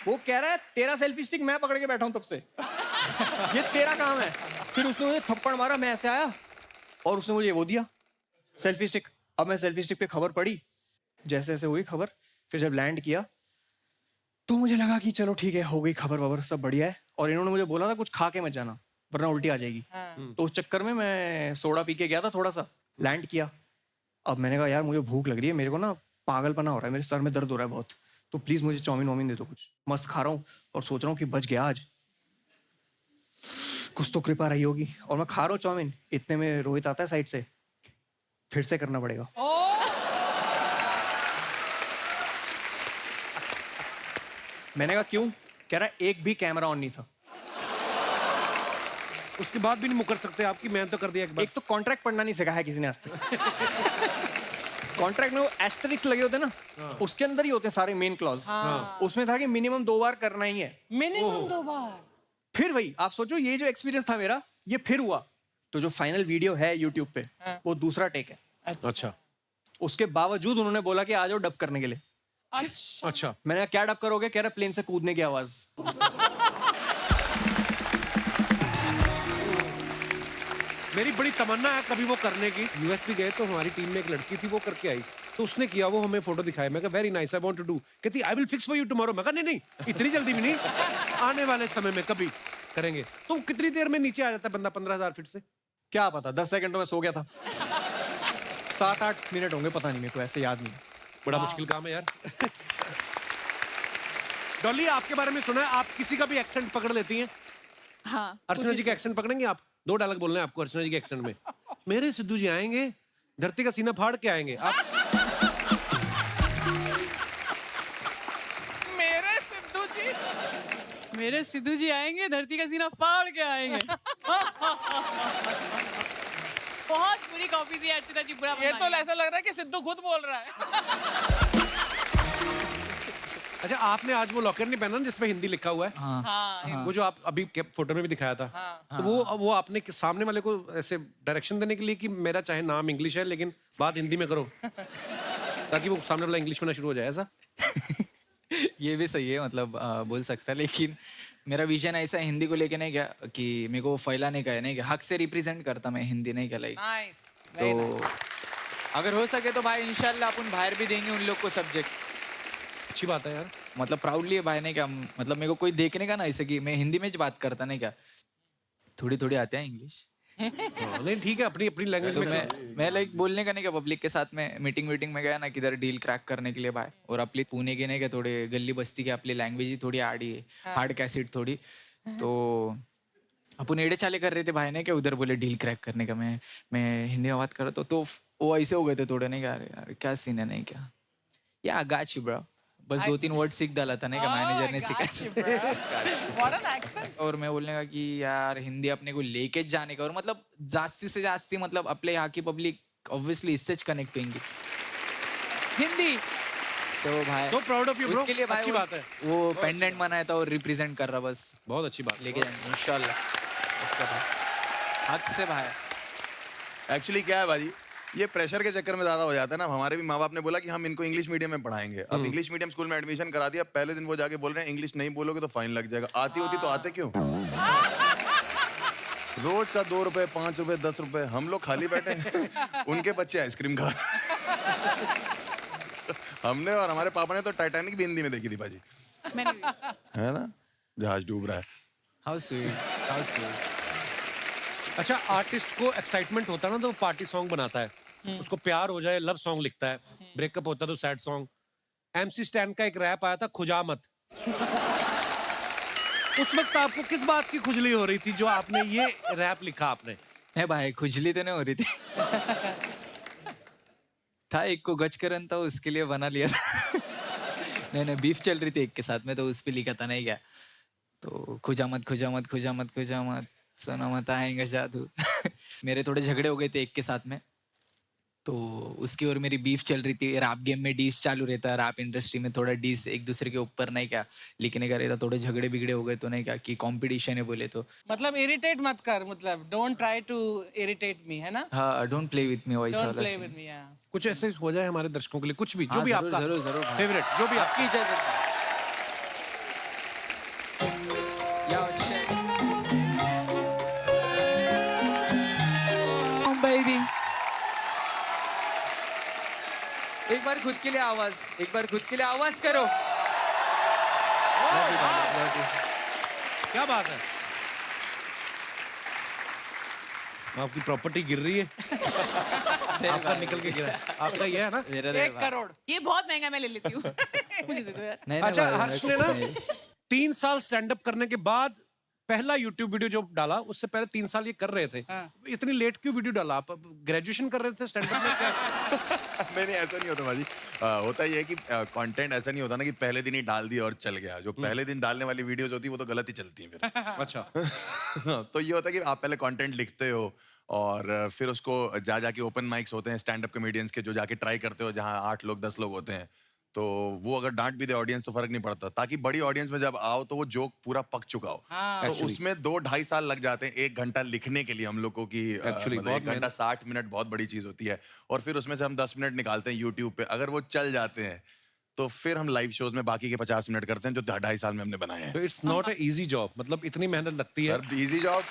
वो कह रहा है तेरा सेल्फी स्टिक मैं पकड़ के बैठा हूं तब से, ये तेरा काम है। फिर उसने मुझे थप्पड़ मारा, मैं ऐसे आया और उसने मुझे वो दिया सेल्फी स्टिक। अब मैं सेल्फी स्टिक पे खबर पढ़ी, जैसे जैसे हुई खबर, फिर जब लैंड किया तो मुझे लगा कि चलो ठीक है, हो गई खबर वबर, सब बढ़िया है। और इन्होंने मुझे बोला था कुछ खा के मत जाना वरना उल्टी आ जाएगी, तो उस चक्कर में मैं सोडा पी के गया था थोड़ा सा, लैंड किया। अब मैंने कहा यार मुझे भूख लग रही है, मेरे को ना पागलपना हो रहा है, मेरे सर में दर्द हो रहा है बहुत, तो प्लीज मुझे चाउमीन वाउमीन दे दो कुछ। मस्त खा रहा हूँ और सोच रहा हूँ कि बच गया आज, कुछ तो कृपा रही होगी। और मैं खा रहा हूँ चाउमीन, इतने में रोहित आता है साइड से, फिर से करना पड़ेगा। मैंने कहा क्यों? कह रहा एक भी कैमरा ऑन नहीं था। उसके बाद भी नहीं मुकर सकते आपकी, मैंने तो कर दिया एक बार। एक तो कॉन्ट्रैक्ट पढ़ना नहीं सिखाया किसी ने आज तक। कॉन्ट्रैक्ट में वो एस्टेरिक्स लगे होते हैं ना, उसके अंदर ही होते हैं सारे मेन क्लॉज। उसमें था कि मिनिमम 2 बार करना ही है, मिनिमम 2 बार। फिर वही आप सोचो, ये जो एक्सपीरियंस था मेरा, ये फिर हुआ। तो जो फाइनल वीडियो है यूट्यूब पे, वो दूसरा टेक है। अच्छा, उसके बावजूद उन्होंने बोला कि आ जाओ डब करने के लिए। अच्छा, मैंने कहा क्या डब करोगे? कह रहा प्लेन से कूदने की आवाज। मेरी बड़ी तमन्ना है कभी वो करने की। यूएस भी गए तो हमारी टीम में एक लड़की थी, वो करके आई, तो उसने किया, वो हमें फोटो दिखाया। मैं कहा very nice, I want to do. कहती I will fix for you tomorrow. मैं कहा नहीं, इतनी जल्दी भी नहीं, आने वाले समय में कभी करेंगे। तो कितनी देर में नीचे आ जाता है बंदा 15,000 फीट से? क्या पता, 10 सेकंड में सो गया था। 7-8 मिनट होंगे, पता नहीं, मेरे को ऐसे याद नहीं। बड़ा मुश्किल काम है यार। डॉली, आपके बारे में सुना है आप किसी का भी एक्सेंट पकड़ लेती हैं? हाँ, अर्चना जी का एक्सेंट पकड़ेंगे आप? 2 डायलॉग बोलने हैं आपको अर्चना जी के एक्सेंट में। मेरे सिद्धू जी आएंगे, धरती का सीना फाड़ के आएंगे। आप मेरे सिद्धू जी आएंगे, धरती का सीना फाड़ के आएंगे। बहुत बुरी कॉपी थी अर्चना जी, बुरा ये तो ऐसा लग रहा है कि सिद्धू खुद बोल रहा है। अच्छा, आपने आज वो लॉकेट नहीं पहना जिसमें हिंदी लिखा हुआ है? हाँ, वो जो आप अभी फोटो में भी दिखाया था, तो वो आपने सामने वाले को ऐसे डायरेक्शन देने के लिए कि मेरा चाहे नाम इंग्लिश है लेकिन बात हिंदी में करो, ताकि वो सामने वाला इंग्लिश में ना शुरू हो जाए, ऐसा? ये भी सही है, मतलब बोल सकता है, लेकिन मेरा विजन ऐसा है हिंदी को लेके नहीं क्या कि मेरे को फैलाने का है, नहीं क्या हक से रिप्रेजेंट करता मैं हिंदी, नहीं क्या लाइक। नाइस। तो अगर हो सके तो भाई इंशाल्लाह अपन बाहर भी देंगे उन लोग को सब्जेक्ट। अच्छी बात है यार, मतलब प्राउडली है भाई, नहीं क्या, मतलब मेरे को कोई देखने का ना ऐसे कि मैं हिंदी में बात करता, नहीं क्या, थोड़ी थोड़ी आते हैं इंग्लिश। नहीं ठीक है, अपनी अपनी लैंग्वेज तो में। मैं लाइक बोलने का नहीं क्या, पब्लिक के साथ में मीटिंग में गया ना किधर डील क्रैक करने के लिए भाई, और अपनी पुणे के नहीं क्या थोड़े गली बस्ती की अपनी लैंग्वेज ही थोड़ी आड़ी है, हार्ड कैसेट थोड़ी, तो अपन एड़े चाले कर रहे थे भाई ने क्या, उधर बोले डील क्रैक करने का, मैं हिंदी में बात कर रहा तो वो ऐसे हो गए थे थोड़े, नहीं क्या, अरे क्या सीन है, नहीं क्या, या गाच ब्रो, बस 2-3 वर्ड सीख डाला था, नहीं क्या, मैनेजर ने सिखाया। और मैं बोलने का कि यार हिंदी अपने को लेके जाने का, और मतलब जास्ती से जास्ती मतलब अपने यहाँ की पब्लिक ऑब्वियसली इससे कनेक्ट होंगी। हिंदी तो भाई So proud of you, bro. उसके लिए भाई अच्छी बात है। वो पेंडेंट बनाया था और रिप्रेजेंट कर रहा बस बहुत अच्छी बात। लेके जाएंगे इंशाल्लाह उसका भाई हक से भाई। एक्चुअली क्या है भाजी, ये प्रेशर के चक्कर में ज्यादा हो जाता है ना। हमारे भी माँ बाप ने बोला कि हम इनको इंग्लिश मीडियम में पढ़ाएंगे। अब इंग्लिश मीडियम स्कूल में एडमिशन करा दिया, पहले दिन वो जाके बोल रहे हैं इंग्लिश नहीं बोलोगे तो फाइन लग जाएगा। आती होती तो आते क्यों? रोज का 2 रुपए 5 रुपए 10 रुपए, हम लोग खाली बैठे हैं। उनके बच्चे आइसक्रीम खा रहे हैं। हमने और हमारे पापा ने तो टाइटैनिक भी हिंदी में देखी थी भाजी, मैंने भी। है ना, जहाज डूब रहा है। How sweet how sweet. अच्छा, आर्टिस्ट को एक्साइटमेंट होता है ना तो वो पार्टी सॉन्ग बनाता है। उसको प्यार हो जाए लव सॉन्ग लिखता है, ब्रेकअप होता है तो सैड सॉन्ग। एमसी स्टैन का एक रैप आया था खुजामत। उस वक्त आपको किस बात की खुजली हो रही थी जो आपने ये रैप लिखा आपने? है भाई खुजली तो नहीं हो रही थी। था एक को गजकरन था उसके लिए बना लिया था। नहीं बीफ चल रही थी एक के साथ में तो उस पे लिखा था नहीं क्या, तो खुजामत खुजामत खुजामत खुजामत सुना मत आएंगे जादू। मेरे थोड़े झगड़े हो गए थे एक के साथ में, तो उसकी और मेरी बीफ चल रही थी। रैप गेम में डीस चालू रहता है, रैप इंडस्ट्री में थोड़ा डीस एक दूसरे के ऊपर नहीं क्या लिखने का रहता, थोड़े झगड़े बिगड़े हो गए तो नहीं क्या कि कंपटीशन है बोले तो। मतलब इरिटेट मत कर, मतलब don't try to irritate me, है ना? हाँ don't play with me voice don't वाला प्ले scene। With me. कुछ ऐसे हो जाए हमारे दर्शकों के लिए, कुछ भी, जो हाँ, भी जरूर, आपका जरूर, जरूर भाई। फेवरेट, जो भी आपकी इजाजत है। बेबी एक बार खुद के लिए आवाज, एक बार खुद के लिए आवाज करो। क्या बात है, आपकी प्रॉपर्टी गिर रही है। आपका निकल के गिरा है। आपका ये है ना? 1 करोड़। ये बहुत महंगा, मैं ले लेती हूँ। मुझे दे दो यार। नहीं अच्छा, भाई, हर्ष ने ना 3 साल स्टैंड अप करने के बाद पहला यूट्यूब वीडियो जो डाला, उससे पहले 3 साल ये कर रहे थे। इतनी लेट क्यों वीडियो डाला? आप ग्रेजुएशन कर रहे थे स्टैंड अप में क्या? नहीं ऐसा नहीं होता भाजी। होता ये है कि कंटेंट ऐसा नहीं होता ना कि पहले दिन ही डाल दिया और चल गया। जो पहले दिन डालने वाली वीडियोस होती है वो तो गलत ही चलती है फिर। अच्छा। तो ये होता है कि आप पहले कंटेंट लिखते हो और फिर उसको जाके ओपन माइक्स होते हैं स्टैंड अप कॉमेडियंस के, जो जाके ट्राई करते हो, जहाँ 8 लोग 10 लोग होते हैं। तो वो अगर डांट भी दे ऑडियंस तो फर्क नहीं पड़ता, ताकि बड़ी ऑडियंस में जब आओ तो वो जोक पूरा पक चुका हो। तो उसमें 2-2.5 साल लग जाते हैं 1 घंटा लिखने के लिए हम लोग को, कि मतलब 1 घंटा 60 मिनट बहुत बड़ी चीज होती है। और फिर उसमें से हम 10 मिनट निकालते हैं यूट्यूब पे। अगर वो चल जाते हैं तो फिर हम लाइव शोज में बाकी के 50 मिनट करते हैं जो 2.5 साल में हमने बनाए हैं। तो it's not a easy job, मतलब इतनी मेहनत लगती है। सर इजी जॉब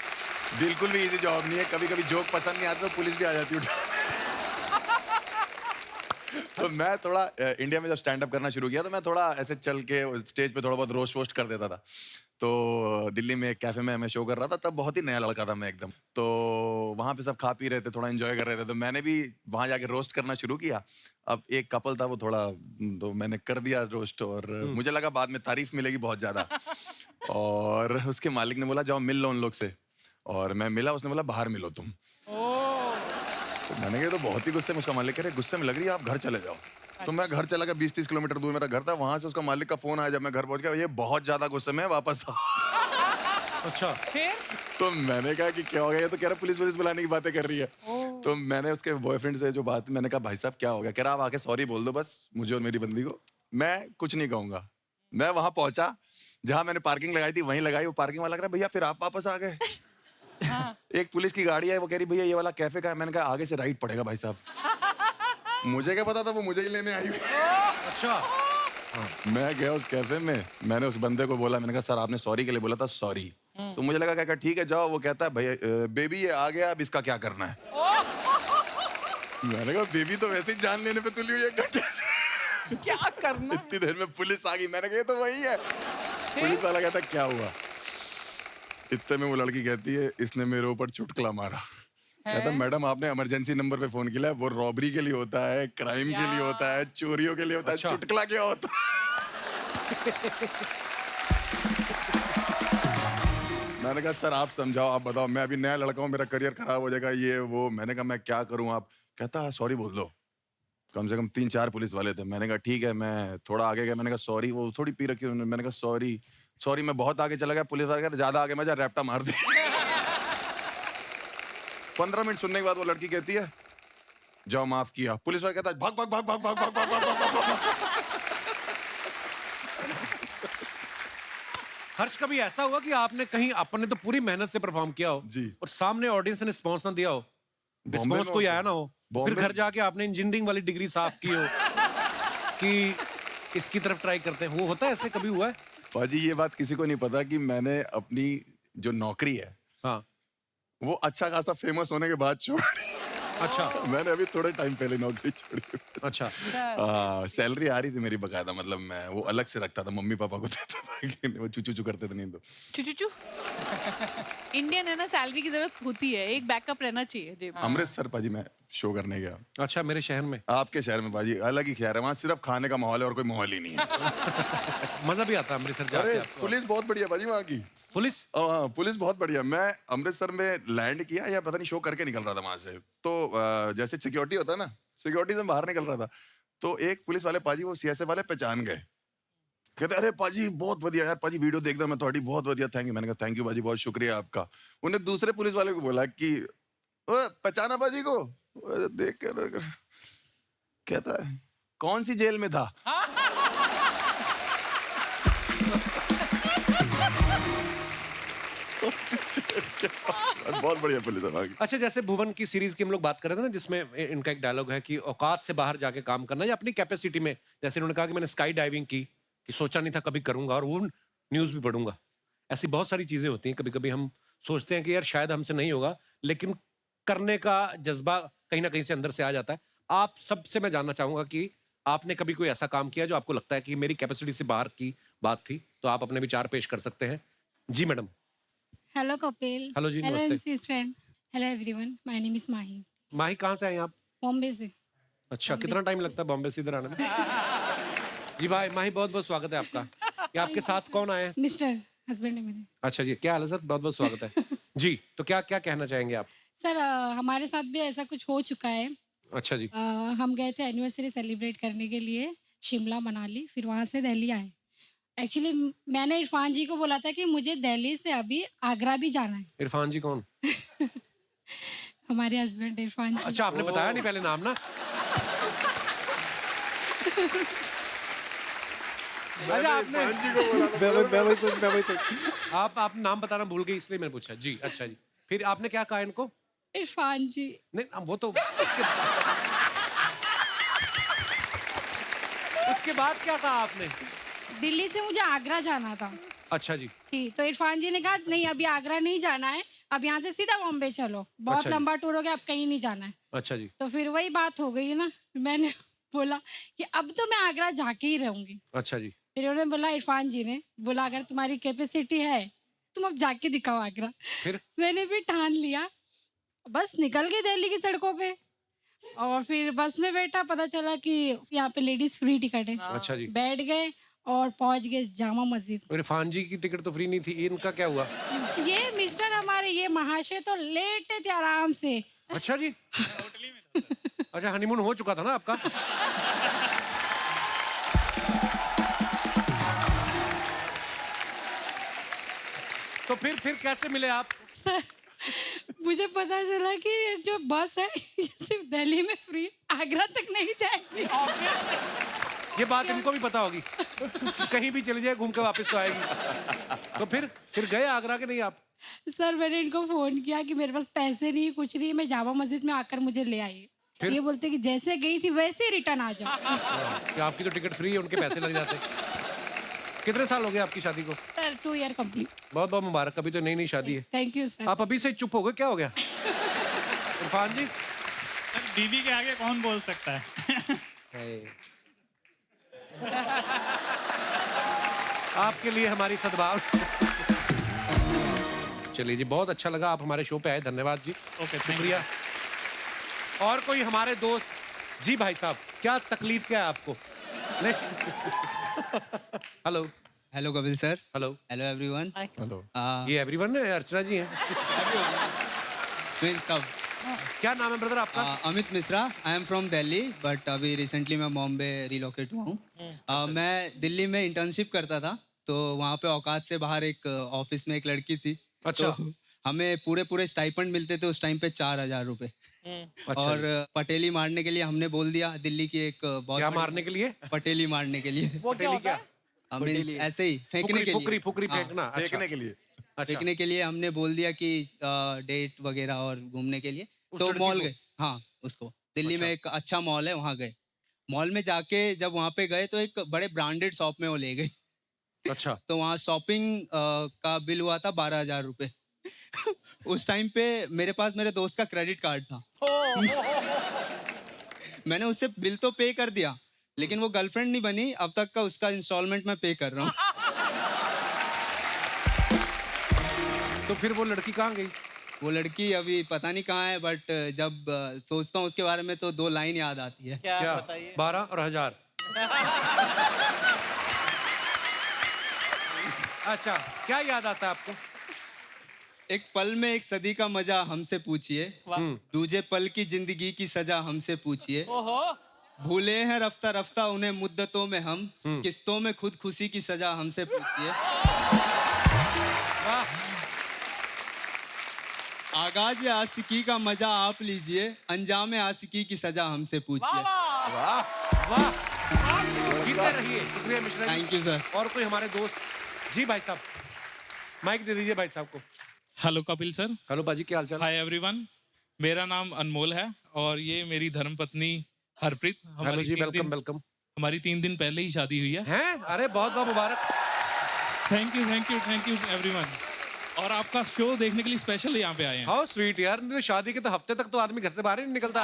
बिल्कुल भी इजी जॉब नहीं है। कभी कभी जोक पसंद नहीं आता तो पुलिस भी आ जाती है। तो मैं थोड़ा इंडिया में जब स्टैंड अप करना शुरू किया तो मैं थोड़ा ऐसे चल के स्टेज पे थोड़ा बहुत रोस्ट वोस्ट कर देता था। तो दिल्ली में एक कैफे में मैं शो कर रहा था, तब बहुत ही नया लड़का था मैं एकदम। तो वहाँ पे सब खा पी रहे थे, थोड़ा एंजॉय कर रहे थे, तो मैंने भी वहाँ जाके रोस्ट करना शुरू किया। अब एक कपल था, वो थोड़ा, तो मैंने कर दिया रोस्ट और मुझे लगा बाद में तारीफ मिलेगी बहुत ज्यादा। और उसके मालिक ने बोला जाओ मिल लो उन लोग से, और मैं मिला, उसने बोला बाहर मिलो तुम। तो मैंने कहा तो बहुत ही गुस्से में। उसका मालिक कह रहे गुस्से में लग रही है, आप घर चले जाओ। तो मैं घर चला गया, 20-30 किलोमीटर दूर मेरा घर था। वहां से उसका मालिक का फोन आया जब मैं घर पहुंच गया, ये बहुत ज्यादा गुस्से में वापस आओ। अच्छा, फिर तो मैंने कहा कि क्या हो गया? ये तो कह रहा पुलिस बुलाने की बातें कर रही है। तो मैंने उसके बॉयफ्रेंड से जो बात, मैंने कहा भाई साहब क्या हो गया? कह रहा आप आके सॉरी बोल दो बस मुझे और मेरी बंदी को, मैं कुछ नहीं कहूंगा। मैं वहां पहुंचा जहां मैंने पार्किंग लगाई थी, वहीं लगाई। वो पार्किंग वाला कह रहा भैया फिर आप वापस आ गए। एक पुलिस की गाड़ी है, वो कह रही भैया ये वाला कैफे का है। मैंने कहा आगे से राइट पड़ेगा भाई साहब। मुझे क्या पता था वो मुझे ही लेने आई। अच्छा। मैं गया उस कैफे में, मैंने उस बंदे को बोला, मैंने कहा सर आपने सॉरी के लिए बोला था, सॉरी। तो मुझे लगा क्या ठीक है जाओ। वो कहता है भैया बेबी ये आ गया, अब इसका क्या करना है? मैंने कहा बेबी तो वैसे ही जान लेने पे तुली हुई है, 1 घंटे से क्या करना? इतनी देर में पुलिस आ गई। मैंने कहा ये तो वही है। पुलिस वाला कहता क्या हुआ? इतने में वो लड़की कहती है इसने मेरे ऊपर चुटकुला मारा। कहता मैडम आपने इमरजेंसी नंबर पे फोन किया है, वो रॉबरी के लिए होता है, क्राइम के लिए होता है, चोरियों के लिए होता है। अच्छा। चुटकुला क्या होता है? मैंने कहा सर आप समझाओ, आप बताओ, मैं अभी नया लड़का हूँ, मेरा करियर खराब हो जाएगा ये वो। मैंने कहा मैं क्या करूँ? आप कहता सॉरी बोल दो। कम से कम 3-4 पुलिस वाले थे। मैंने कहा ठीक है। मैं थोड़ा आगे गया, मैंने कहा सॉरी। वो थोड़ी पी रखी उन्होंने। मैंने कहा सॉरी सॉरी। मैं बहुत आगे चला गया, पुलिस वाले कहते ज्यादा आगे मजा, रैप्टा मार दी। 15 मिनट सुनने के बाद वो लड़की कहती है जाओ माफ किया। पुलिस वाला कहता है भाग भाग भाग भाग भाग भाग भाग भाग भाग भाग। हर्ष, कभी ऐसा हुआ कि आपने कहीं आपने तो पूरी मेहनत से परफॉर्म किया हो जी। और सामने ऑडियंस ने रिस्पॉन्स ना दिया हो, बॉम्बे रिस्पॉन्स में कोई होता आया ना हो, फिर बॉम्बे- घर जाके आपने इंजीनियरिंग वाली डिग्री साफ की हो कि इसकी तरफ ट्राई करते हैं, वो होता है, ऐसे कभी हुआ है? पाजी ये बात किसी को नहीं पता कि मैंने अपनी जो नौकरी है हाँ। वो अच्छा खासा फेमस होने के बाद छोड़ी। अच्छा। मैंने अभी थोड़े टाइम पहले नौकरी छोड़ी। अच्छा। सैलरी आ रही थी मेरी बकायदा, मतलब मैं वो अलग से रखता था, मम्मी पापा को देता था कि वो चू करते थे नहीं तो। चू इंडियन है ना, सैलरी की जरूरत होती है, एक बैकअप रहना चाहिए जेब में। अमृतसर पाजी मैं शो करने गया। अच्छा, मेरे शहर में? आपके शहर में पाजी अलग ही खैर है, वहाँ सिर्फ खाने का माहौल है और कोई माहौल ही नहीं है। मजा भी आता है अमृतसर जाके अरे आपको? पुलिस बहुत बढ़िया पाजी वहाँ की। पुलिस? हाँ, पुलिस बहुत बढ़िया। मैं अमृतसर में लैंड किया या पता नहीं शो करके निकल रहा था वहां से, तो जैसे सिक्योरिटी होता है ना, सिक्योरिटी से बाहर निकल रहा था, तो एक पुलिस वाले पाजी वो सीएसएफ वाले पहचान गए। कहते अरे पाजी बहुत बढ़िया यार, पाजी वीडियो देखता मैं थोड़ी, बहुत बढ़िया, थैंक यू। मैंने कहा थैंक यू पाजी, बहुत शुक्रिया आपका। उन्हें दूसरे पुलिस वाले को बोला कि पहचाना पाजी को? देख कर कहता है कौन सी जेल में था? बहुत बढ़िया पुलिस है। अच्छा, जैसे भुवन की सीरीज की हम लोग बात कर रहे थे ना, जिसमें इनका एक डायलॉग है कि औकात से बाहर जाके काम करना या अपनी कैपेसिटी में, जैसे इन्होंने कहा कि मैंने स्काई डाइविंग की, कि सोचा नहीं था कभी करूंगा और वो न्यूज भी पढ़ूंगा। ऐसी बहुत सारी चीजें होती हैं, कभी कभी हम सोचते हैं कि यार शायद हमसे नहीं होगा, लेकिन करने का जज्बा कहीं ना कहीं से अंदर से आ जाता है। आप सबसे मैं जानना चाहूंगा कि आपने कभी कोई ऐसा काम किया जो आपको लगता है कि मेरी कैपेसिटी से बाहर की बात थी, तो आप अपने विचार पेश कर सकते हैं। जी मैडम। हेलो कपिल। हेलो जी, हेलो नमस्ते। MC stand. Hello everyone, my name is Mahi. Mahi, कहाँ से आए हैं आप? बॉम्बे से। अच्छा, कितना टाइम लगता है बॉम्बे से इधर आने में? जी भाई, माही बहुत बहुत स्वागत है आपका। ये आपके साथ कौन आए हैं? मिस्टर हस्बैंड है मेरे। अच्छा जी, क्या हाल है सर? बहुत बहुत स्वागत है। जी, तो क्या क्या कहना चाहेंगे आप? सर हमारे साथ भी ऐसा कुछ हो चुका है। अच्छा जी। हम गए थे एनिवर्सरी सेलिब्रेट करने के लिए शिमला मनाली, फिर वहाँ से दिल्ली आए। एक्चुअली मैंने इरफान जी को बोला था कि मुझे दिल्ली से अभी आगरा भी जाना है। इरफान जी कौन? हमारे हस्बैंड इरफान जी। अच्छा, आपने बताया नहीं पहले नाम ना? अच्छा, आपने आप नाम बताना भूल गई इसलिए मैंने पूछा। जी, अच्छा जी। फिर आपने क्या कहा इनको? इरफान जी। नहीं, वो तो उसके बाद क्या कहा आपने? दिल्ली से मुझे आगरा जाना था। अच्छा जी। ठीक, तो इरफान जी ने कहा नहीं अभी आगरा नहीं जाना है, अब यहाँ से सीधा बॉम्बे चलो, बहुत अच्छा जी। लंबा टूर हो गया, अब कहीं नहीं जाना है। अच्छा जी। तो फिर वही बात हो गई ना, मैंने बोला कि अब तो मैं आगरा जाके ही रहूंगी। अच्छा जी। फिर उन्होंने बोला, इरफान जी ने बोला अगर तुम्हारी कैपेसिटी है तुम अब जाके दिखाओ आगरा। फिर मैंने भी ठान लिया, बस निकल गई दिल्ली की सड़कों पे और फिर बस में बैठा, पता चला कि यहाँ पे लेडीज फ्री टिकट है। अच्छा जी। बैठ गए और पहुंच गए जामा मस्जिद। इरफान जी की टिकट तो फ्री नहीं थी, इनका क्या हुआ? ये मिस्टर हमारे ये महाशय तो लेटे थे आराम से। अच्छा जी। अच्छा, हनीमून हो चुका था ना आपका? तो फिर कैसे मिले आप? सर मुझे पता चला कि जो बस है ये सिर्फ दिल्ली में फ्री, आगरा तक नहीं जाएगी। ये बात इनको भी पता होगी। कहीं भी चली जाए घूम के वापस तो आएगी। तो फिर गए आगरा के नहीं आप? सर मैंने इनको फोन किया कि मेरे पास पैसे नहीं, कुछ नहीं, मैं जामा मस्जिद में आकर मुझे ले आई। ये बोलते कि जैसे गई थी वैसे ही रिटर्न आ जाओ। कि आपकी तो टिकट फ्री है, उनके पैसे लग जाते। कितने साल हो गए आपकी शादी को? Sir 2 year complete. बहुत बहुत मुबारक, अभी तो नई शादी है। Thank you sir. आप अभी से चुप हो गए, क्या हो गया? इरफान जी। सर बीवी के आगे कौन बोल सकता है? आपके लिए हमारी सद्भाव। चलिए जी, बहुत अच्छा लगा आप हमारे शो पे आए, धन्यवाद जी। ओके, शुक्रिया। और कोई हमारे दोस्त? जी भाई साहब, क्या तकलीफ क्या है आपको? Hello. Hello Kapil sir. Hello. Hello everyone. Hello. ये एवरीवन है, अर्चना जी हैं। सब। क्या नाम है ब्रदर आपका? Amit Mishra. I am from Delhi but अभी रिसेंटली मैं बॉम्बे रिलोकेट हुआ हूँ। मैं दिल्ली में इंटर्नशिप करता था, तो वहाँ पे औकात से बाहर एक ऑफिस में एक लड़की थी। अच्छा। तो हमें पूरे स्टाइपेंड मिलते थे उस टाइम पे 4000 रुपए। अच्छा और जी। पटेली मारने के लिए हमने बोल दिया, दिल्ली की एक बहुत क्या बड़ी- मारने के लिए? पटेली मारने के लिए। वो क्या होता है? मीन्स ऐसे ही फेंकने के लिए फुकरी हाँ, फेंकना अच्छा। देखने के लिए फेंकने के लिए हमने बोल दिया कि डेट वगैरह और घूमने के लिए उस तो लड़की मॉल को? गए। हाँ, उसको दिल्ली में एक अच्छा मॉल है, वहाँ गए। मॉल में जाके जब वहाँ पे गए तो एक बड़े ब्रांडेड शॉप में वो ले गई। अच्छा तो वहाँ शॉपिंग का बिल हुआ था 12,000 रुपये। उस टाइम पे मेरे पास मेरे दोस्त का क्रेडिट कार्ड था। मैंने उससे बिल तो पे कर दिया, लेकिन वो गर्लफ्रेंड नहीं बनी, अब तक का उसका इंस्टॉलमेंट मैं पे कर रहा हूँ। तो फिर वो लड़की कहाँ गई? वो लड़की अभी पता नहीं कहाँ है, बट जब सोचता हूँ उसके बारे में तो 2 लाइन याद आती है। क्या बताइए? 12 और 1000। अच्छा, क्या याद आता है आपको? एक पल में एक सदी का मजा हमसे पूछिए, दूजे पल की जिंदगी की सजा हमसे पूछिए, ओहो भूले हैं रफ्ता रफ्ता उन्हें मुद्दतों में हम, किस्तों में खुद खुशी की सजा हमसे पूछिए, आगाज आशिकी का मजा आप लीजिए, अंजाम आशिकी की सजा हमसे पूछिए। वाह जीते रहिए। शुक्रिया Mishra ji. Thank you sir. और कोई हमारे दोस्त? जी भाई साहब, माइक दे दीजिए भाई साहब को। Hello Kapil sir. हेलो बाजी, क्या हाल चाल? हाय एवरीवन, मेरा नाम अनमोल है और ये मेरी धर्मपत्नी हरप्रीत। हेलो जी, वेलकम वेलकम। हमारी 3 दिन पहले ही शादी हुई है। हैं? अरे बहुत बहुत मुबारक। Thank you everyone. और आपका शो देखने के लिए स्पेशल यहाँ पे आए हैं। हाउ स्वीट यार, नहीं तो शादी के तो हफ्ते तक तो आदमी घर से बाहर ही नहीं निकलता।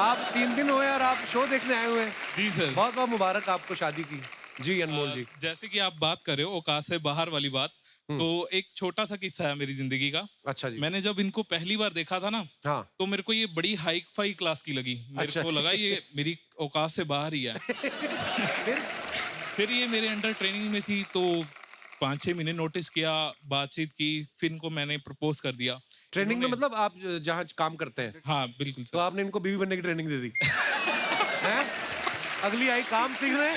आप 3 दिन हुए और आप शो देखने आए हुए हैं। जी सर। बहुत बहुत मुबारक आपको शादी की। जी अनमोल जी। जैसे कि आप बात कर रहे हो औकात से बाहर वाली बात, तो एक छोटा सा किस्सा है मेरी जिंदगी का। अच्छा जी। मैंने जब इनको पहली बार देखा था ना, हाँ। तो मेरे को ये बड़ी हाई फाई क्लास की लगी। मेरे को लगा ये मेरी औकात से बाहर ही है। फिर ये मेरे अंडर ट्रेनिंग में थी, तो 5-6 महीने नोटिस किया, बातचीत की, फिर इनको मैंने प्रपोज कर दिया। ट्रेनिंग में मतलब आप जहाँ काम करते हैं? हाँ बिल्कुल सर। तो आपने इनको बीवी बनने की ट्रेनिंग दे दी? हैं? अगली आई काम सीखने।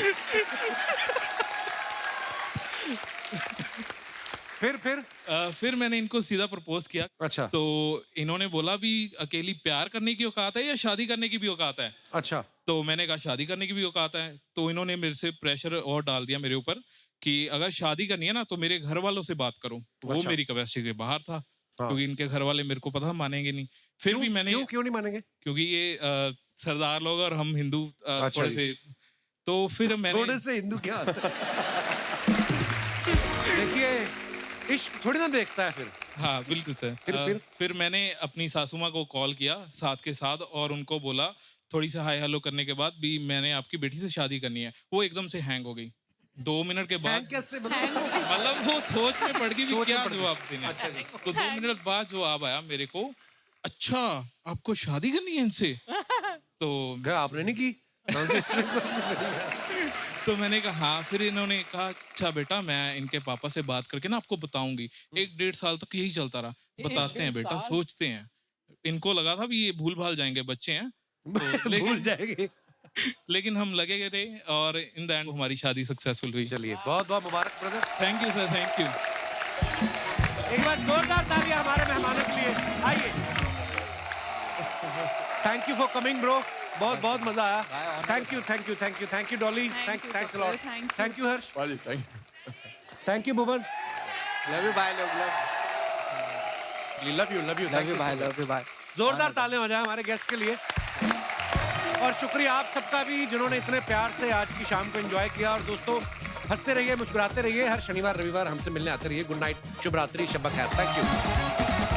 फिर मैंने इनको सीधा प्रपोज किया। अच्छा। तो इन्होंने बोला भी अकेली प्यार करने की औकात है या शादी करने की भी औकात है? अच्छा। तो मैंने कहा शादी करने की भी औकात है। तो इन्होंने मेरे से प्रेशर और डाल दिया मेरे ऊपर कि अगर शादी करनी है ना तो मेरे घर वालों से बात करो। वो अच्छा। मेरी कैपेसिटी के बाहर था। हाँ। क्योंकि इनके घर वाले मेरे को पता मानेंगे नहीं। फिर भी मैंने क्यों नहीं मानेंगे? क्योंकि ये सरदार लोग और हम हिंदू अच्छा थोड़े से, तो फिर मैंने थोड़े से हिंदू क्या देखिए इश्क थोड़ी ना देखता है फिर। हाँ बिल्कुल सर। फिर मैंने अपनी सासू माँ को कॉल किया साथ के साथ और उनको बोला, थोड़ी सी हाय हेलो करने के बाद भी मैंने आपकी बेटी से शादी करनी है। वो एकदम से हैंग हो गई। 2 मिनट के बाद मतलब वो सोच में पड़ गई क्या जवाब देना। तो 2 मिनट बाद जवाब आया मेरे को, अच्छा आपको शादी करनी है इनसे? तो आपने नहीं की? तो मैंने कहा हाँ। फिर इन्होंने कहा अच्छा बेटा मैं इनके पापा से बात करके ना आपको बताऊंगी। 1-1.5 साल तक यही चलता रहा। बताते हैं बेटा, सोचते हैं। इनको लगा था भी ये भूल भाल जाएंगे, बच्चे हैं तो भूल जाएंगे। लेकिन हम लगे रहे और इन द एंड हमारी शादी सक्सेसफुल हुई। चलिए बहुत बहुत मुबारक brother. Thank you sir, thank you. एक बार जोरदार तालियां हमारे मेहमानों के लिए। आइए। Thank you for coming bro. बहुत बहुत मजा आया। Thank you Dolly. Thanks a lot. Thank you Harsh. Thank you Bhuvan. Love you bye. Love you bye. जोरदार तालियां हो जाए हमारे गेस्ट के लिए। और शुक्रिया आप सबका भी जिन्होंने इतने प्यार से आज की शाम को एंजॉय किया। और दोस्तों हंसते रहिए, मुस्कुराते रहिए। हर शनिवार रविवार हमसे मिलने आते रहिए। गुड नाइट, शुभ रात्रि, शब खैर। Thank you.